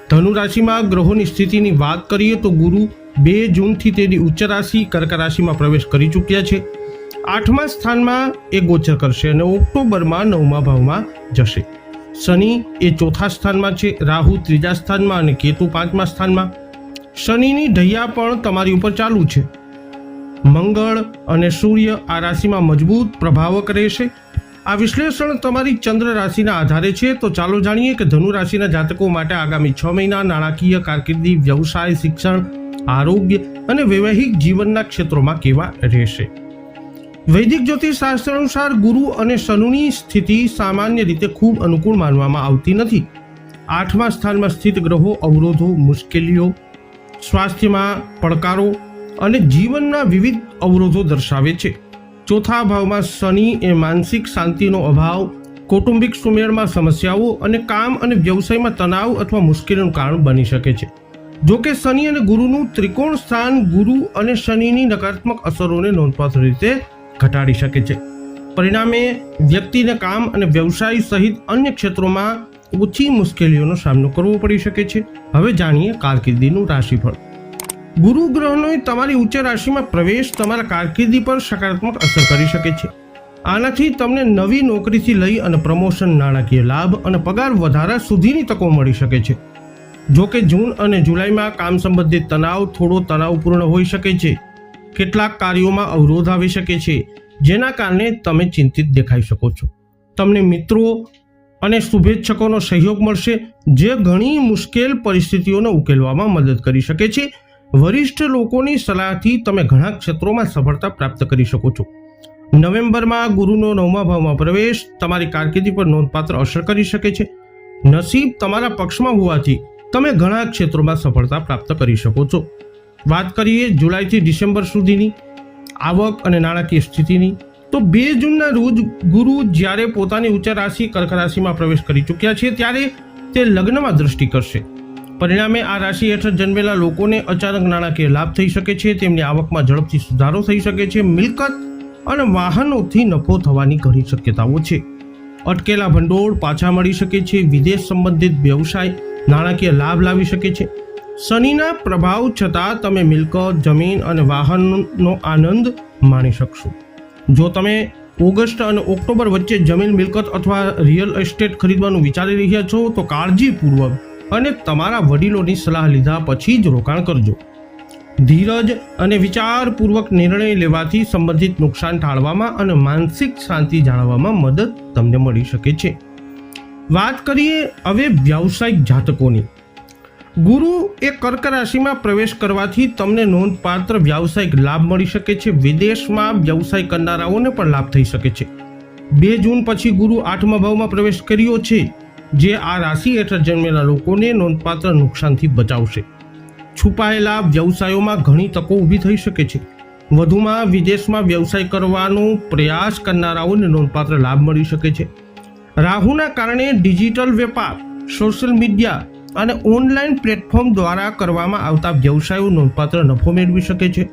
ધનુ રાશિમાં ગ્રહોની સ્થિતિની વાત કરીએ તો ગુરુ 2 જૂનથી તેની ઉચ્ચ રાશિ કર્ક રાશિમાં પ્રવેશ કરી ચૂક્યા છે. 8મા સ્થાનમાં એ ગોચર કરશે અને ઓક્ટોબરમાં 9મા ભાવમાં જશે. શનિ એ 4થા સ્થાનમાં છે, રાહુ 3જા સ્થાનમાં અને કેતુ 5મા સ્થાનમાં. શનિની ઢૈયા પણ તમારી ઉપર ચાલુ છે. મંગળ અને સૂર્ય આ રાશિમાં મજબૂત પ્રભાવક રહેશે. આ વિશ્લેષણ તમારી ચંદ્ર રાશિના આધારે છે. તો ચાલો જાણીએ કે ધનુ રાશિના જાતકો માટે આગામી 6 મહિના નાણાકીય, કારકિર્દી, વ્યવસાય, શિક્ષણ, આરોગ્ય અને વૈવાહિક જીવનના ક્ષેત્રોમાં કેવા રહેશે. વૈદિક જ્યોતિષ શાસ્ત્ર અનુસાર ગુરુ અને શનિની સ્થિતિ સામાન્ય રીતે ખૂબ અનુકૂળ માનવામાં આવતી નથી. 8મા સ્થાનમાં સ્થિત ગ્રહો અવરોધો, મુશ્કેલીઓ, સ્વાસ્થ્યમાં પડકારો અને જીવનના વિવિધ અવરોધો દર્શાવે છે. 4થા ભાવમાં શનિ એ માનસિક શાંતિનો અભાવ, કૌટુંબિક સુમેળમાં સમસ્યાઓ અને કામ અને વ્યવસાયમાં તણાવ અથવા મુશ્કેલીનું કારણ બની શકે છે. જો કે શનિ અને ગુરુનું ત્રિકોણ સ્થાન ગુરુ અને શનિની નકારાત્મક અસરોને નોંધપાત્ર રીતે ઘટાડી શકે છે. પરિણામે વ્યક્તિને કામ અને વ્યવસાય સહિત અન્ય ક્ષેત્રોમાં ઓછી મુશ્કેલીઓનો સામનો કરવો પડી શકે છે. હવે જાણીએ કારકિર્દીનું રાશિફળ. ગુરુ ગ્રહનો તમારી ઉચ્ચ રાશિમાં પ્રવેશ તમારા કારકિર્દી પર સકારાત્મક અસર કરી શકે છે. આનાથી તમને નવી નોકરીથી લઈ અને પ્રમોશન, નાણાકીય લાભ અને પગાર વધારા સુધીની તકો મળી શકે છે. જો કે જૂન અને જુલાઈમાં કામ સંબંધિત તણાવ થોડો તણાવપૂર્ણ હોઈ શકે છે. કેટલાક કાર્યોમાં અવરોધ આવી શકે છે, જેના કારણે તમે ચિંતિત દેખાઈ શકો છો. તમને મિત્રો અને શુભેચ્છકોનો સહયોગ મળશે, જે ઘણી મુશ્કેલ પરિસ્થિતિઓને ઉકેલવામાં મદદ કરી શકે છે. વરિષ્ઠ લોકોની સલાહથી તમે ઘણા ક્ષેત્રોમાં સફળતા પ્રાપ્ત કરી શકો છો. નવેમ્બરમાં ગુરુનો 9મા ભાવમાં પ્રવેશ તમારી કારકિર્દી પર નોંધપાત્ર અસર કરી શકે છે. નસીબ તમારા પક્ષમાં હોવાથી તમે ઘણા ક્ષેત્રોમાં સફળતા પ્રાપ્ત કરી શકો છો. વાત કરીએ જુલાઈથી ડિસેમ્બર સુધીની આવક અને નાણાકીય સ્થિતિની, તો 2 જૂનના રોજ ગુરુ જ્યારે પોતાની ઉચ્ચ રાશિ કર્ક રાશિમાં પ્રવેશ કરી ચૂક્યા છે ત્યારે તે લગ્નમાં દ્રષ્ટિ કરશે. પરિણામે આ રાશિ હેઠળ જન્મેલા લોકોને અચાનક નાણાકીય લાભ થઈ શકે છે. તેમની આવકમાં ઝડપથી સુધારો થઈ શકે છે. મિલકત અને વાહનોથી નફો થવાની ઘણી શક્યતાઓ છે. અટકેલા ભંડોળ પાછા મળી શકે છે. વિદેશ સંબંધિત વ્યવસાય નાણાકીય લાભ લાવી શકે છે. શનિના પ્રભાવ છતાં તમે મિલકત, જમીન અને વાહનનો આનંદ માણી શકશો. જો તમે ઓગસ્ટ અને ઓક્ટોબર વચ્ચે જમીન, મિલકત અથવા રિયલ એસ્ટેટ ખરીદવાનું વિચારી રહ્યા છો તો કાળજીપૂર્વક અને તમારા વડીલોની સલાહ લીધા પછી જ રોકાણ કરજો. ધીરજ અને વિચારપૂર્વક નિર્ણય લેવાથી સંબંધિત નુકસાન ટાળવામાં અને માનસિક શાંતિ જાળવવામાં મદદ તમને મળી શકે છે. વાત કરીએ હવે વ્યાવસાયિક જાતકોની. ગુરુ એ કર્ક રાશિમાં પ્રવેશ કરવાથી તમને નોંધપાત્ર વ્યાવસાયિક લાભ મળી શકે છે. વિદેશમાં વ્યવસાય કરનારાઓને પણ લાભ થઈ શકે છે. 2 જૂન પછી ગુરુ 8મા ભાવમાં પ્રવેશ કર્યો છે, જે આ રાશિ હેઠળ જન્મેલા લોકોને નોંધપાત્ર નુકસાનથી બચાવશે. છુપાયેલા વ્યવસાયોમાં ઘણી તકો ઊભી થઈ શકે છે. વધુમાં વિદેશમાં વ્યવસાય કરવાનો પ્રયાસ કરનારાઓને નોંધપાત્ર લાભ મળી શકે છે. રાહુના કારણે ડિજિટલ વેપાર, સોશિયલ મીડિયા અને ઓનલાઈન પ્લેટફોર્મ દ્વારા કરવામાં આવતા વ્યવસાયો નોંધપાત્ર નફો મેળવી શકે છે.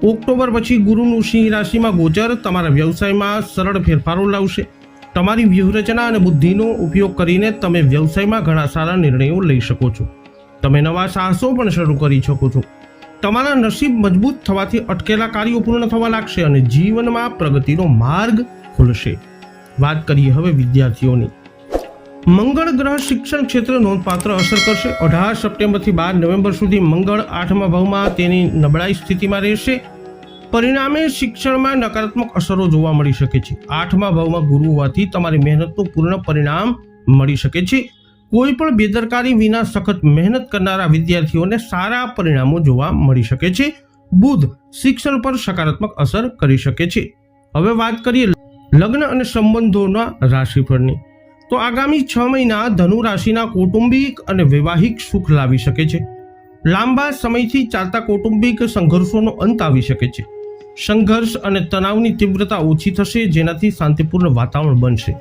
ઓક્ટોબર પછી ગુરુનું સિંહ રાશિમાં ગોચર તમારા વ્યવસાયમાં સરળ ફેરફારો લાવશે. તમારી વ્યૂહરચના અને બુદ્ધિનો ઉપયોગ કરીને તમે વ્યવસાયમાં ઘણા સારા નિર્ણયો લઈ શકો છો. તમે નવા સાહસો પણ શરૂ કરી શકો છો. તમારા નસીબ મજબૂત થવાથી અટકેલા કાર્યો પૂર્ણ થવા લાગશે અને જીવનમાં પ્રગતિનો માર્ગ ખુલશે. વાત કરીએ હવે વિદ્યાર્થીઓની. મંગળ ગ્રહ શિક્ષણ ક્ષેત્રે નોંધપાત્ર અસર કરશે. 18 સપ્ટેમ્બરથી 12 નવેમ્બર સુધી મંગળ 8મા ભાવમાં તેની નબળાઈ સ્થિતિમાં રહેશે. પરિણામે શિક્ષણમાં નકારાત્મક અસરો જોવા મળી શકે છે. 8મા ભાવમાં ગુરુ હોવાથી તમારી મહેનતનું પૂર્ણ પરિણામ મળી શકે છે. કોઈ પણ બેદરકારી વિના સખત મહેનત કરનારા વિદ્યાર્થીઓને સારા પરિણામો જોવા મળી શકે છે. બુધ શિક્ષણ પર સકારાત્મક અસર કરી શકે છે. હવે વાત કરીએ લગ્ન અને સંબંધોના રાશિફળની. તો આગામી 6 મહિના ધનુ રાશિના કૌટુંબિક અને વૈવાહિક સુખ લાવી શકે છે. લાંબા સમયથી ચાલતા કૌટુંબિક સંઘર્ષોનો અંત આવી શકે છે. સંઘર્ષ અને તણાવની તીવ્રતા ઓછી થશે, જેનાથી શાંતિપૂર્ણ વાતાવરણ બનશે.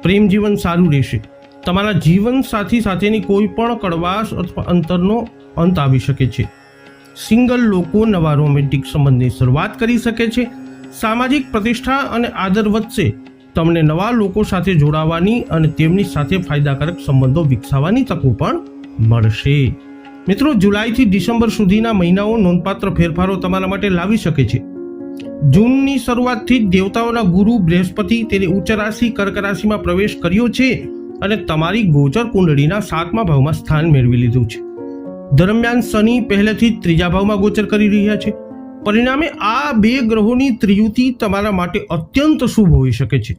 પ્રેમ જીવન સારું રહેશે. તમારા જીવન સાથી સાથેની કોઈ પણ કડવાશ અથવા અંતરનો અંત આવી શકે છે. સિંગલ લોકો નવા રોમેન્ટિક સંબંધની શરૂઆત કરી શકે છે. સામાજિક પ્રતિષ્ઠા અને આદર વધશે. તમને નવા લોકો સાથે જોડાવાની અને તેમની સાથે ફાયદાકારક સંબંધો વિકસાવવાની તકો પણ મળશે. મિત્રો, જુલાઈથી ડિસેમ્બર સુધીના મહિનાઓ નોંધપાત્ર ફેરફારો તમારા માટે લાવી શકે છે. જૂનની શરૂઆતથી જ દેવતાઓના ગુરુ બૃહસ્પતિ તેની ઉચ્ચ રાશિ કર્ક રાશિમાં પ્રવેશ કર્યો છે અને તમારી ગોચર કુંડળીના 7મા ભાવમાં સ્થાન મેળવી લીધું છે. દરમિયાન શનિ પહેલેથી જ 3જા ભાવમાં ગોચર કરી રહ્યા છે. પરિણામે આ 2 ગ્રહોની ત્રિયુતિ તમારા માટે અત્યંત શુભ હોઈ શકે છે.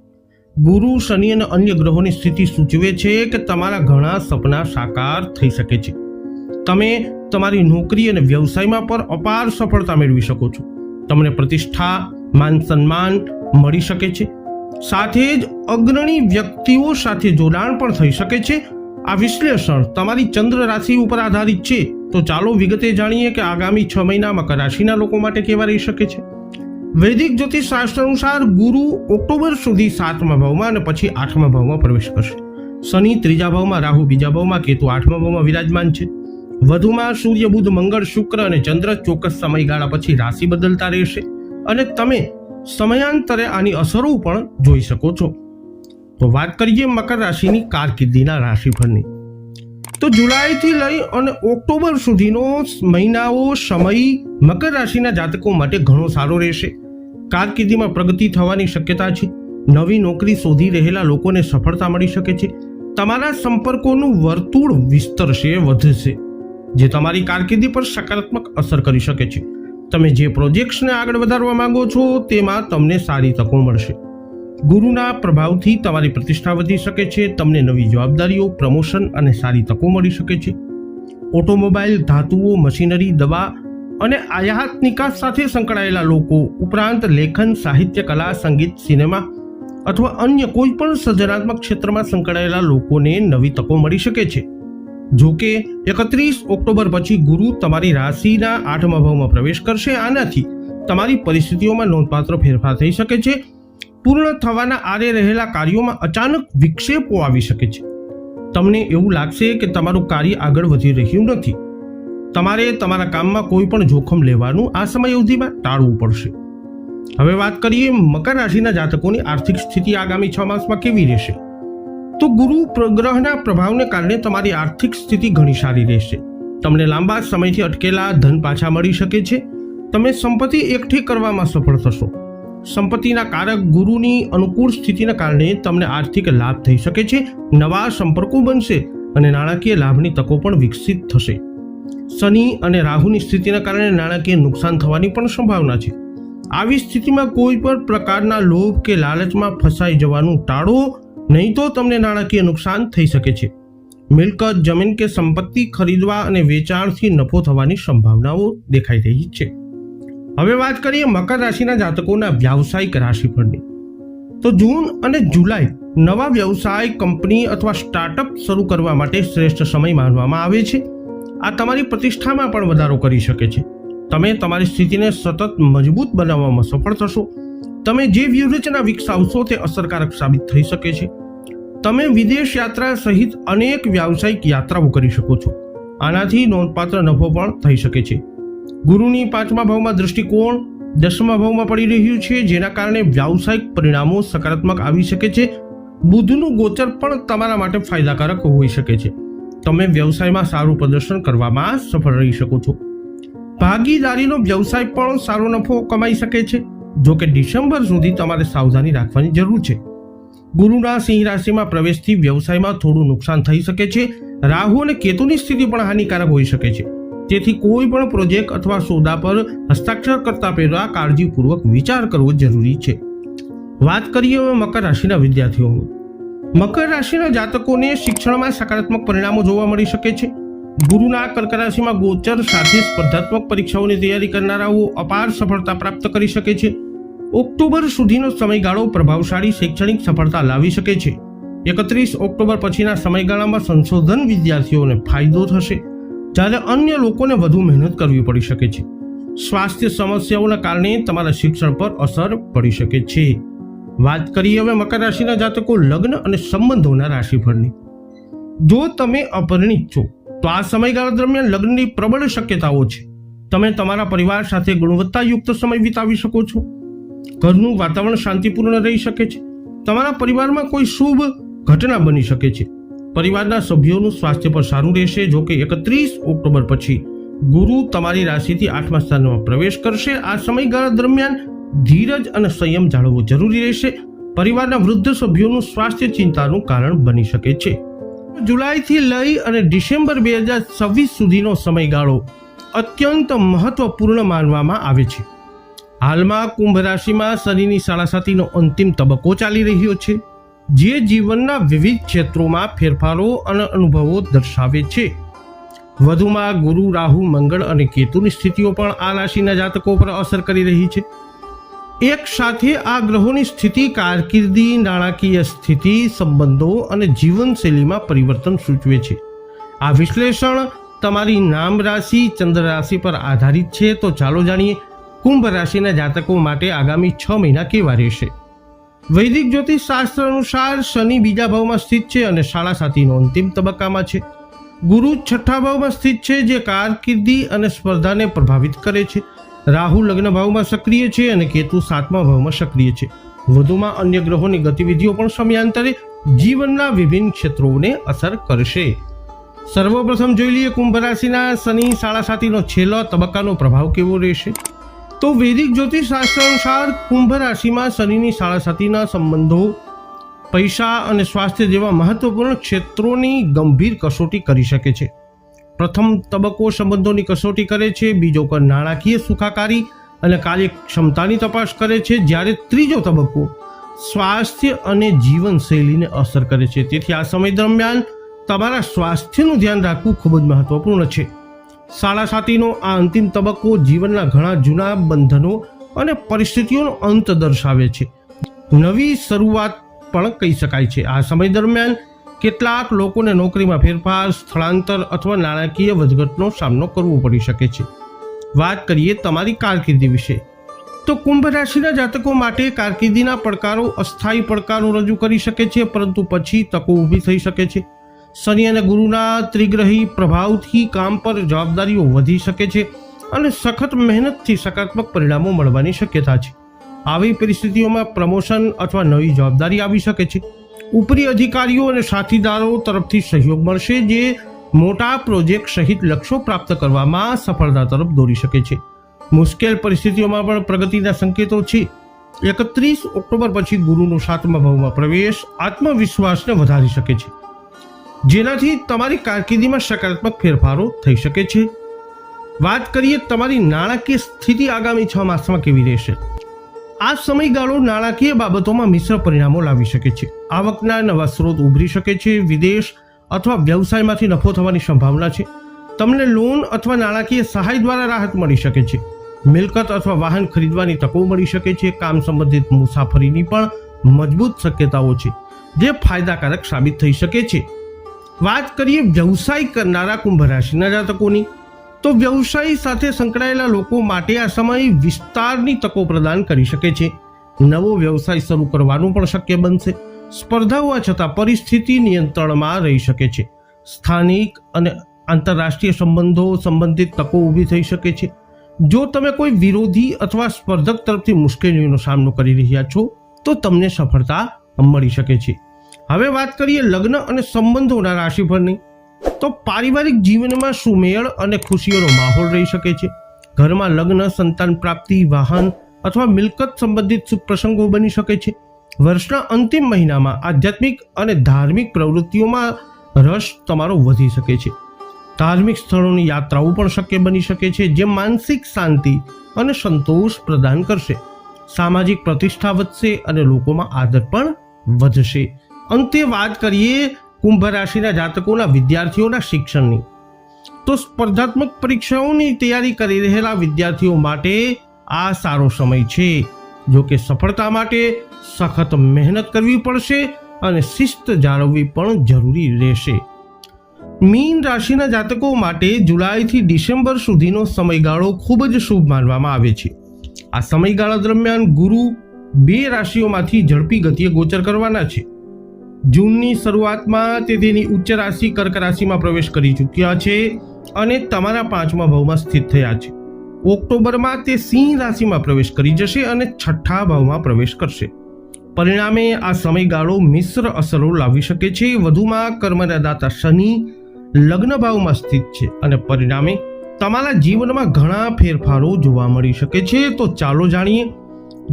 ગુરુ, શનિ અને અન્ય ગ્રહોની સ્થિતિ સૂચવે છે કે તમારા ઘણા સપના સાકાર થઈ શકે છે. તમે તમારી નોકરી અને વ્યવસાયમાં પર અપાર સફળતા મેળવી શકો છો. તમને પ્રતિષ્ઠા, માન સન્માન મળી શકે છે. સાથે જ અગ્રણી વ્યક્તિઓ સાથે જોડાણ પણ થઈ શકે છે. આ વિશ્લેષણ તમારી ચંદ્ર રાશિ ઉપર આધારિત છે. તો ચાલો વિગતે જાણીએ કે આગામી 6 મહિના મકર રાશિના લોકો માટે કેવા રહી શકે છે. વૈદિક જ્યોતિષ શાસ્ત્ર અનુસાર ગુરુ ઓક્ટોબર સુધી 7મા ભાવમાં અને પછી 8મા ભાવમાં પ્રવેશ કરશે. શનિ 3જા ભાવમાં, રાહુ 2જા ભાવમાં, કેતુ 8મા ભાવમાં વિરાજમાન છે. વધુમાં સૂર્ય, બુધ, મંગળ, શુક્ર અને ચંદ્ર ચોક્કસ સમયગાળા પછી રાશિ બદલતા રહેશે અને તમે સમયાંતરે આની અસરો પણ જોઈ શકો છો. તો વાત કરીએ મકર રાશિની કારકિર્દીના રાશિફળની. તો જુલાઈથી લઈ અને ઓક્ટોબર સુધીનો મહિનાઓ સમય મકર રાશિના જાતકો માટે ઘણો સારો રહેશે. કારકિર્દીમાં પ્રગતિ થવાની શક્યતા છે. નવી નોકરી શોધી રહેલા લોકોને સફળતા મળી શકે છે. તમારા સંપર્કોનું વર્તુળ વિસ્તરશે, વધશે, જે તમારી કારકિર્દી પર સકારાત્મક અસર કરી શકે છે. તમે જે પ્રોજેક્ટ્સને આગળ વધારવા માંગો છો તેમાં તમને સારી તકો મળશે. ગુરુના પ્રભાવથી તમારી પ્રતિષ્ઠા વધી શકે છે. તમને નવી જવાબદારીઓ, પ્રમોશન અને સારી તકો મળી શકે છે. ઓટોમોબાઈલ, ધાતુઓ, મશીનરી, દવા અને આયાત નિકાસ સાથે સંકળાયેલા લોકો ઉપરાંત લેખન, સાહિત્ય, કલા, સંગીત, સિનેમા અથવા અન્ય કોઈ પણ સર્જનાત્મક ક્ષેત્રમાં સંકળાયેલા લોકોને નવી તકો મળી શકે છે. જો કે 31 ઓક્ટોબર પછી ગુરુ તમારી રાશિના 8મા ભાવમાં પ્રવેશ કરશે. આનાથી તમારી પરિસ્થિતિઓમાં નોંધપાત્ર ફેરફાર થઈ શકે છે. પૂર્ણ થવાના આરે રહેલા કાર્યોમાં અચાનક વિક્ષેપો આવી શકે છે. તમને એવું લાગશે કે તમારું કાર્ય આગળ વધી રહ્યું નથી. તમારે તમારા કામમાં કોઈ પણ જોખમ લેવાનું આ સમય અવધિમાં ટાળવું પડશે. હવે વાત કરીએ મકર રાશિના જાતકોની આર્થિક સ્થિતિ આગામી 6 માસમાં કેવી રહેશે. તો ગુરુ ગ્રહના પ્રભાવને કારણે તમારી આર્થિક સ્થિતિ ઘણી સારી રહેશે. તમને લાંબા સમયથી અટકેલા ધન પાછા મળી શકે છે. તમે સંપત્તિ એકઠી કરવામાં સફળ થશો. સંપત્તિના કારક ગુરુની અનુકૂળ સ્થિતિના કારણે તમને આર્થિક લાભ થઈ શકે છે. નવા સંપર્કો બનશે અને નાણાકીય લાભની તકો પણ વિકસિત થશે. શનિ અને રાહુની સ્થિતિના કારણે નાણાકીય નુકસાન થવાની પણ સંભાવના છે. આવી સ્થિતિમાં કોઈ પણ પ્રકારના લોભ કે લાલચમાં ફસાઈ જવાનું ટાળો, નહીં તો તમને નાણાકીય નુકસાન થઈ શકે છે. મિલકત, જમીન કે સંપત્તિ ખરીદવા અને વેચાણથી નફો થવાની સંભાવનાઓ દેખાઈ રહી છે. હવે વાત કરીએ મકર રાશિના જાતકોના વ્યાવસાયિક રાશિફળની. તો જૂન અને જુલાઈ નવા વ્યવસાય, કંપની અથવા સ્ટાર્ટઅપ શરૂ કરવા માટે શ્રેષ્ઠ સમય માનવામાં આવે છે. આ તમારી પ્રતિષ્ઠામાં પણ વધારો કરી શકે છે. તમે તમારી સ્થિતિને સતત મજબૂત બનાવવામાં સફળ થશો. તમે જે વ્યૂહરચના વિકસાવશો તે અસરકારક સાબિત થઈ શકે છે. તમે વિદેશ યાત્રા સહિત અનેક વ્યાવસાયિક યાત્રાઓ કરી શકો છો. આનાથી નોંધપાત્ર નફો પણ થઈ શકે છે. ગુરુની 5મા ભાવમાં દૃષ્ટિકોણ 10મા ભાવમાં પડી રહ્યું છે, જેના કારણે વ્યાવસાયિક પરિણામો સકારાત્મક આવી શકે છે. બુધનું ગોચર પણ તમારા માટે ફાયદાકારક હોઈ શકે છે. તમે વ્યવસાયમાં સારું પ્રદર્શન કરવામાં સફળ રહી શકો છો. ભાગીદારીનો વ્યવસાય પણ સારો નફો કમાઈ શકે છે. જો કે ડિસેમ્બર સુધી તમારે સાવધાની રાખવાની જરૂર છે. ગુરુના સિંહ રાશિમાં પ્રવેશથી વ્યવસાયમાં થોડું નુકસાન થઈ શકે છે. રાહુ અને કેતુની સ્થિતિ પણ હાનિકારક હોઈ શકે છે. તેથી કોઈ પણ પ્રોજેક્ટ અથવા સોદા પર હસ્તાક્ષર કરતા પહેલા કાળજીપૂર્વક વિચાર કરવો જરૂરી છે. વાત કરીએ હવે મકર રાશિના વિદ્યાર્થીઓની. મકર રાશિના જાતકોને શિક્ષણમાં સકારાત્મક પરિણામો જોવા મળી શકે છે. ગુરુના કર્ક રાશિમાં ગોચર સાથે સ્પર્ધાત્મક પરીક્ષાઓની તૈયારી કરનારાઓ અપાર સફળતા પ્રાપ્ત કરી શકે છે. ઓક્ટોબર સુધીનો સમયગાળો પ્રભાવશાળી શૈક્ષણિક સફળતા લાવી શકે છે. 31 ઓક્ટોબર પછીના સમયગાળામાં સંશોધન વિદ્યાર્થીઓને ફાયદો થશે, જ્યારે અન્ય લોકોને વધુ મહેનત કરવી પડી શકે છે. સ્વાસ્થ્ય સમસ્યાઓના કારણે તમારા શિક્ષણ પર અસર પડી શકે છે. વાત કરીએ હવે મકર રાશિના જાતકો લગ્ન અને સંબંધોના રાશિફળની. જો તમે અપરિણિત છો તો આ સમયગાળા દરમિયાન લગ્નની પ્રબળ શક્યતાઓ છે. તમે તમારા પરિવાર સાથે ગુણવત્તાયુક્ત સમય વિતાવી શકો છો. ઘરનું વાતાવરણ શાંતિપૂર્ણ રહી શકે છે. તમારા પરિવારમાં કોઈ શુભ ઘટના બની શકે છે. પરિવારના સભ્યોનું સ્વાસ્થ્ય પણ સારું રહેશે. જો કે 31 ઓક્ટોબર પછી ગુરુ તમારી રાશિથી 8મા સ્થાનમાં પ્રવેશ કરશે. આ સમયગાળા દરમિયાન ધીરજ અને સંયમ જાળવવો જરૂરી રહેશે. પરિવારના વૃદ્ધ સભ્યોનું સ્વાસ્થ્ય ચિંતાનું કારણ બની શકે છે. જુલાઈથી લઈ અને ડિસેમ્બર 2026 સુધીનો સમયગાળો અત્યંત મહત્વપૂર્ણ માનવામાં આવે છે. હાલમાં કુંભ રાશિમાં શનિની સાડાસાતીનો અંતિમ તબક્કો ચાલી રહ્યો છે, જે જીવનના વિવિધ ક્ષેત્રોમાં ફેરફારો અને અનુભવો દર્શાવે છે. વધુમાં ગુરુ, રાહુ, મંગળ અને કેતુની સ્થિતિઓ પણ આ રાશિના જાતકો પર અસર કરી રહી છે. એક સાથે આ ગ્રહોની સ્થિતિ કારકિર્દી, નાણાકીય સ્થિતિ, સંબંધો અને જીવનશૈલીમાં પરિવર્તન સૂચવે છે. આ વિશ્લેષણ તમારી નામ રાશિ ચંદ્ર રાશિ પર આધારિત છે. તો ચાલો જાણીએ કુંભ રાશિના જાતકો માટે આગામી 6 મહિના કેવા રહેશે. વૈદિક જ્યોતિષ શાસ્ત્ર અનુસાર શનિ 2જા ભાવમાં સ્થિત છે અને સાડાસાતીનો અંતિમ તબક્કામાં છે. ગુરુ 6ઠા ભાવમાં સ્થિત છે, જે કારકિર્દી અને સ્પર્ધાને પ્રભાવિત કરે છે. રાહુ લગ્ન ભાવમાં સક્રિય છે અને કેતુ 7મા ભાવમાં સક્રિય છે. વધુમાં અન્ય ગ્રહોની ગતિવિધિઓ પણ સમયાંતરે જીવનના વિભિન્ન ક્ષેત્રોને અસર કરશે. સર્વપ્રથમ જોઈ લઈએ કુંભ રાશિના શનિ સાડાસાતીનો છેલ્લો તબક્કાનો પ્રભાવ કેવો રહેશે. તો વૈદિક જ્યોતિષ શાસ્ત્ર અનુસાર કુંભ રાશિમાં શનિની સાડાસાતીના સંબંધો, પૈસા અને સ્વાસ્થ્ય જેવા મહત્વપૂર્ણ ક્ષેત્રોની ગંભીર કસોટી કરી શકે છે. પ્રથમ તબક્કો સંબંધોની કસોટી કરે છે, બીજો પર નાણાકીય સુખાકારી અને કાર્યક્ષમતાની તપાસ કરે છે, જ્યારે ત્રીજો તબક્કો સ્વાસ્થ્ય અને જીવનશૈલીને અસર કરે છે. તેથી આ સમય દરમિયાન તમારા સ્વાસ્થ્યનું ધ્યાન રાખવું ખૂબ જ મહત્વપૂર્ણ છે. સાડાસાતીનો આ અંતિમ તબક્કો જીવનના ઘણા જૂના બંધનો અને પરિસ્થિતિઓનો અંત દર્શાવે છે, નવી શરૂઆત પણ કહી શકાય છે. આ સમય દરમિયાન કેટલાક લોકોને નોકરીમાં ફેરફાર, સ્થળાંતર અથવા નાણાકીય વધઘટનો સામનો કરવો પડી શકે છે. વાત કરીએ તમારી કારકિર્દી વિશે, તો કુંભ રાશિના જાતકો માટે કારકિર્દીના પડકારો અસ્થાયી પડકારો રજૂ કરી શકે છે, પરંતુ પછી તકો ઊભી થઈ શકે છે. શનિ અને ગુરુના ત્રિગ્રહી પ્રભાવથી કામ પર જવાબદારીઓ વધી શકે છે અને સખત મહેનતથી સકારાત્મક પરિણામો મળવાની શક્યતા છે. આવી પરિસ્થિતિઓમાં પ્રમોશન અથવા નવી જવાબદારી આવી શકે છે. ઉપરી અધિકારીઓ અને સાથીદારો તરફથી સહયોગ મળશે, જે મોટા પ્રોજેક્ટ સહિત લક્ષ્યો પ્રાપ્ત કરવામાં સફળતા તરફ દોરી શકે છે. મુશ્કેલ પરિસ્થિતિઓમાં પણ પ્રગતિના સંકેતો છે. 31 ઓક્ટોબર પછી ગુરુનો 7મા ભાવમાં પ્રવેશ આત્મવિશ્વાસને વધારી શકે છે, જેનાથી તમારી કારકિર્દીમાં સકારાત્મક ફેરફારો થઈ શકે છે. વાત કરીએ તમારી નાણાકીય સ્થિતિ આગામી 6 માસમાં કેવી રહેશે. આ સમયગાળો નાણાકીય બાબતોમાં મિશ્ર પરિણામો લાવી શકે છે. આવકના નવા સ્ત્રોત ઉભરી શકે છે. વિદેશ અથવા વ્યવસાયમાંથી નફો થવાની સંભાવના છે. તમને લોન અથવા નાણાકીય સહાય દ્વારા રાહત મળી શકે છે. મિલકત અથવા વાહન ખરીદવાની તકો મળી શકે છે. કામ સંબંધિત મુસાફરીની પણ મજબૂત શક્યતાઓ છે, જે ફાયદાકારક સાબિત થઈ શકે છે. વાત કરીએ વ્યવસાય કરનારા કુંભ રાશિના જાતકોની, તો વ્યવસાય સાથે સંકળાયેલા લોકો માટે આ સમય વિસ્તારની તકો પ્રદાન કરી શકે છે. નવો વ્યવસાય શરૂ કરવાનું પણ શક્ય બનશે. સ્પર્ધા હોવા છતાં પરિસ્થિતિ નિયંત્રણમાં રહી શકે છે. સ્થાનિક અને આંતરરાષ્ટ્રીય સંબંધો સંબંધિત તકો ઊભી થઈ શકે છે. જો તમે કોઈ વિરોધી અથવા સ્પર્ધક તરફથી મુશ્કેલીઓનો સામનો કરી રહ્યા છો, તો તમને સફળતા મળી શકે છે. હવે વાત કરીએ લગ્ન અને સંબંધોના રાશિફળની, તો પારિવારિક જીવનમાં સુમેળ અને ખુશીઓનો માહોલ રહી શકે છે. ઘરમાં લગ્ન, સંતાન પ્રાપ્તિ, વાહન અથવા મિલકત સંબંધિત શુભ પ્રસંગો બની શકે છે. વર્ષના અંતિમ મહિનામાં આધ્યાત્મિક અને ધાર્મિક પ્રવૃત્તિઓમાં રસ તમારો વધી શકે છે. ધાર્મિક સ્થળોની યાત્રાઓ પણ શક્ય બની શકે છે, જે માનસિક શાંતિ અને સંતોષ પ્રદાન કરશે. સામાજિક પ્રતિષ્ઠા વધશે અને લોકોમાં આદર પણ વધશે. અંતે વાત કરીએ કુંભ રાશિના જાતકોના વિદ્યાર્થીઓના શિક્ષણની, તો સ્પર્ધાત્મક પરીક્ષાઓની તૈયારી કરી રહેલા વિદ્યાર્થીઓ માટે આ સારો સમય છે. જો કે સફળતા માટે સખત મહેનત કરવી પડશે અને શિસ્ત જાળવવી પણ જરૂરી રહેશે. મીન રાશિના જાતકો માટે જુલાઈથી ડિસેમ્બર સુધીનો સમયગાળો ખૂબ જ શુભ માનવામાં આવે છે. આ સમયગાળા દરમિયાન ગુરુ 2 રાશિઓમાંથી ઝડપી ગતિએ ગોચર કરવાના છે. જૂનની શરૂઆતમાં તે તેની ઉચ્ચ રાશિ કર્ક રાશિમાં પ્રવેશ કરી ચૂક્યા છે અને તમારા 5મા ભાવમાં સ્થિત થયા છે. ઓક્ટોબરમાં તે સિંહ રાશિમાં પ્રવેશ કરી જશે અને 6ઠ્ઠા ભાવમાં પ્રવેશ કરશે. પરિણામે આ સમયગાળો મિશ્ર અસરો લાવી શકે છે. વધુમાં કર્મના દાતા શનિ લગ્ન ભાવમાં સ્થિત છે અને પરિણામે તમારા જીવનમાં ઘણા ફેરફારો જોવા મળી શકે છે. તો ચાલો જાણીએ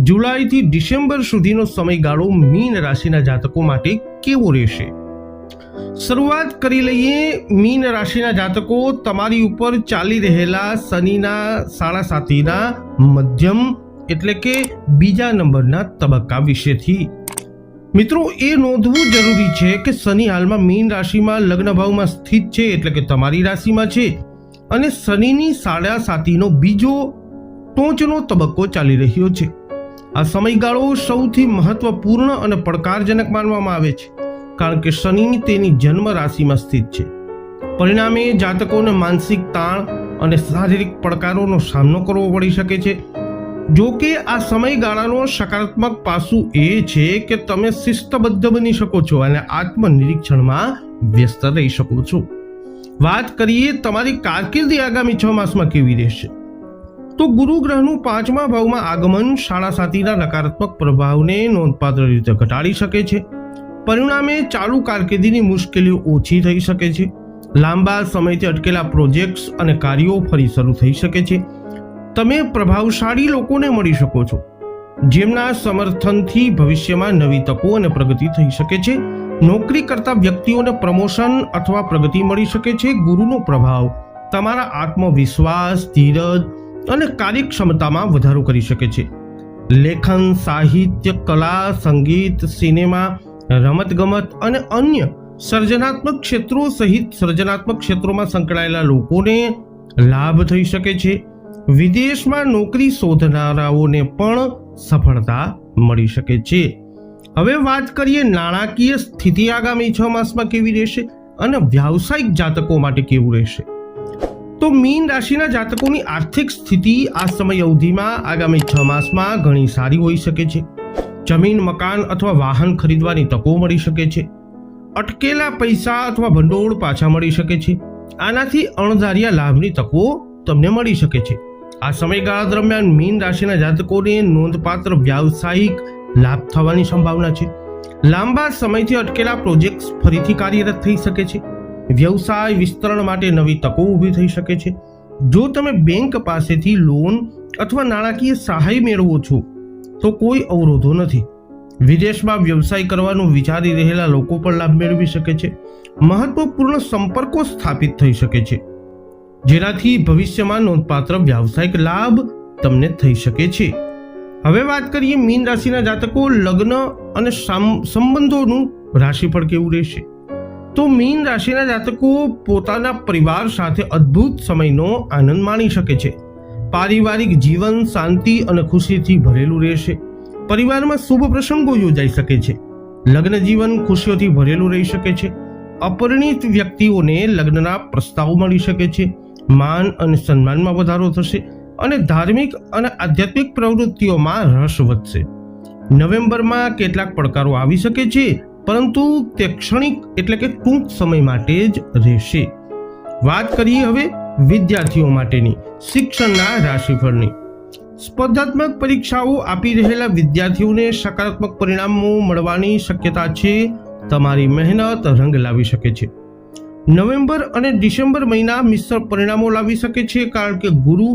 જુલાઈથી ડિસેમ્બર સુધીનો સમયગાળો મીન રાશિના જાતકો માટે કેવો રહેશે. શરૂઆત કરી લઈએ. મીન રાશિના જાતકો, તમારી ઉપર ચાલી રહેલા શનિના સાડાસાતીના મધ્યમ એટલે કે બીજા નંબરના તબક્કા વિશેથી. મિત્રો, એ નોંધવું જરૂરી છે કે શનિ હાલમાં મીન રાશિમાં લગ્ન ભાવમાં સ્થિત છે, એટલે કે તમારી રાશિમાં છે, અને શનિની સાડાસાતીનો બીજો ટોચનો તબક્કો ચાલી રહ્યો છે. આ સમયગાળો સૌથી મહત્વપૂર્ણ અને પડકારજનક માનવામાં આવે છે, કારણ કે શનિ તેની જન્મ રાશિમાં સ્થિત છે. પરિણામે જાતકોને માનસિક તાણ અને શારીરિક પડકારોનો સામનો કરવો પડી શકે છે. જો કે આ સમયગાળાનો સકારાત્મક પાસું એ છે કે તમે શિસ્તબદ્ધ બની શકો છો અને આત્મનિરીક્ષણમાં વ્યસ્ત રહી શકો છો. વાત કરીએ તમારી કારકિર્દી આગામી 6 માસમાં કેવી રહેશે, તો ગુરુ ગ્રહનું 5મા ભાવમાં આગમન સાડાસાતીના નકારાત્મક પ્રભાવને નોંધપાત્ર રીતે ઘટાડી શકે છે. પરિણામે ચાલુ કારકિર્દીની મુશ્કેલીઓ ઓછી થઈ શકે છે. લાંબા સમયથી અટકેલા પ્રોજેક્ટ્સ અને કાર્યો ફરી શરૂ થઈ શકે છે. તમે પ્રભાવશાળી લોકોને મળી શકો છો, જેમના સમર્થનથી ભવિષ્યમાં નવી તકો અને પ્રગતિ થઈ શકે છે. નોકરી કરતા વ્યક્તિઓને પ્રમોશન અથવા પ્રગતિ મળી શકે છે. ગુરુનો પ્રભાવ તમારા આત્મવિશ્વાસ, ધીરજ અને કાર્યક્ષમતામાં વધારો કરી શકે છે. લેખન, સાહિત્ય, કલા, સંગીત, સિનેમા, રમતગમત અને અન્ય સર્જનાત્મક ક્ષેત્રો સહિત સર્જનાત્મક ક્ષેત્રોમાં સંકળાયેલા લોકોને લાભ થઈ શકે છે. વિદેશમાં નોકરી શોધનારાઓને પણ સફળતા મળી શકે છે. હવે વાત કરીએ નાણાકીય સ્થિતિ આગામી 6 માસમાં કેવી રહેશે અને વ્યાવસાયિક જાતકો માટે કેવું રહેશે. તો મીન રાશિના જાતકોની આર્થિક સ્થિતિ આ સમય અવધિમાં આગામી 6 માસમાં ઘણી સારી હોઈ શકે છે. જમીન, મકાન અથવા વાહન ખરીદવાની તકો મળી શકે છે. અટકેલા પૈસા અથવા ભંડોળ પાછા મળી શકે છે. આનાથી અણધાર્યા લાભની તકો તમને મળી શકે છે. આ સમયગાળા દરમિયાન મીન રાશિના જાતકોને નોંધપાત્ર વ્યાવસાયિક લાભ થવાની સંભાવના છે. લાંબા સમયથી અટકેલા પ્રોજેક્ટ્સ ફરીથી કાર્યરત થઈ શકે છે. વ્યવસાય વિસ્તરણ માટે નવી તકો ઊભી થઈ શકે છે. જો તમે બેંક પાસેથી લોન અથવા નાણાકીય સહાય મેળવો છો તો કોઈ અવરોધો નથી. વિદેશમાં વ્યવસાય કરવાનું વિચારી રહેલા લોકો પણ લાભ મેળવી શકે છે. મહત્વપૂર્ણ સંપર્કો સ્થાપિત થઈ શકે છે, જેનાથી ભવિષ્યમાં નોંધપાત્ર વ્યાવસાયિક લાભ તમને થઈ શકે છે. હવે વાત કરીએ મીન રાશિના જાતકો લગ્ન અને સંબંધોનું રાશિફળ કેવું રહેશે. તો મીન રાશિના જાતકો પોતાના પરિવાર સાથે અદ્ભુત સમયનો આનંદ માણી શકે છે. પારિવારિક જીવન શાંતિ અને ખુશીથી ભરેલું રહેશે. પરિવારમાં શુભ પ્રસંગો યોજાઈ શકે છે. લગ્ન જીવન ખુશીઓથી ભરેલું રહી શકે છે. અપરિણિત વ્યક્તિઓને લગ્નના પ્રસ્તાવ મળી શકે છે. માન અને સન્માનમાં વધારો થશે અને ધાર્મિક અને આધ્યાત્મિક પ્રવૃત્તિઓમાં રસ વધશે. નવેમ્બરમાં કેટલાક પડકારો આવી શકે છે, પરંતુ તે ક્ષણિક એટલે કે ટૂંક સમય માટે જ રહેશે. વાત કરીએ હવે વિદ્યાર્થીઓ માટેની શિક્ષણના રાશિફળની. સ્પર્ધાત્મક પરીક્ષાઓ આપી રહેલા વિદ્યાર્થીઓને સકારાત્મક પરિણામો મળવાની શક્યતા છે. તમારી મહેનત રંગ લાવી શકે છે. નવેમ્બર અને ડિસેમ્બર મહિના મિશ્ર પરિણામો લાવી શકે છે, કારણ કે ગુરુ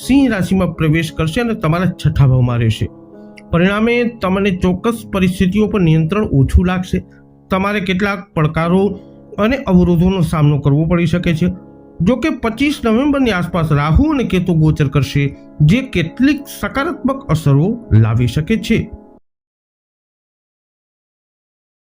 સિંહ રાશિમાં પ્રવેશ કરશે અને તમારા 6થા ભાવમાં રહેશે. પરિણામે તમને ચોક્કસ પરિસ્થિતિઓ પર નિયંત્રણ ઓછું લાગશે. તમારે કેટલાક પડકારો અને અવરોધોનો સામનો કરવો પડી શકે છે. જો કે 25 નવેમ્બરની આસપાસ રાહુ અને કેતુ ગોચર કરશે, જે કેટલીક સકારાત્મક અસરો લાવી શકે છે.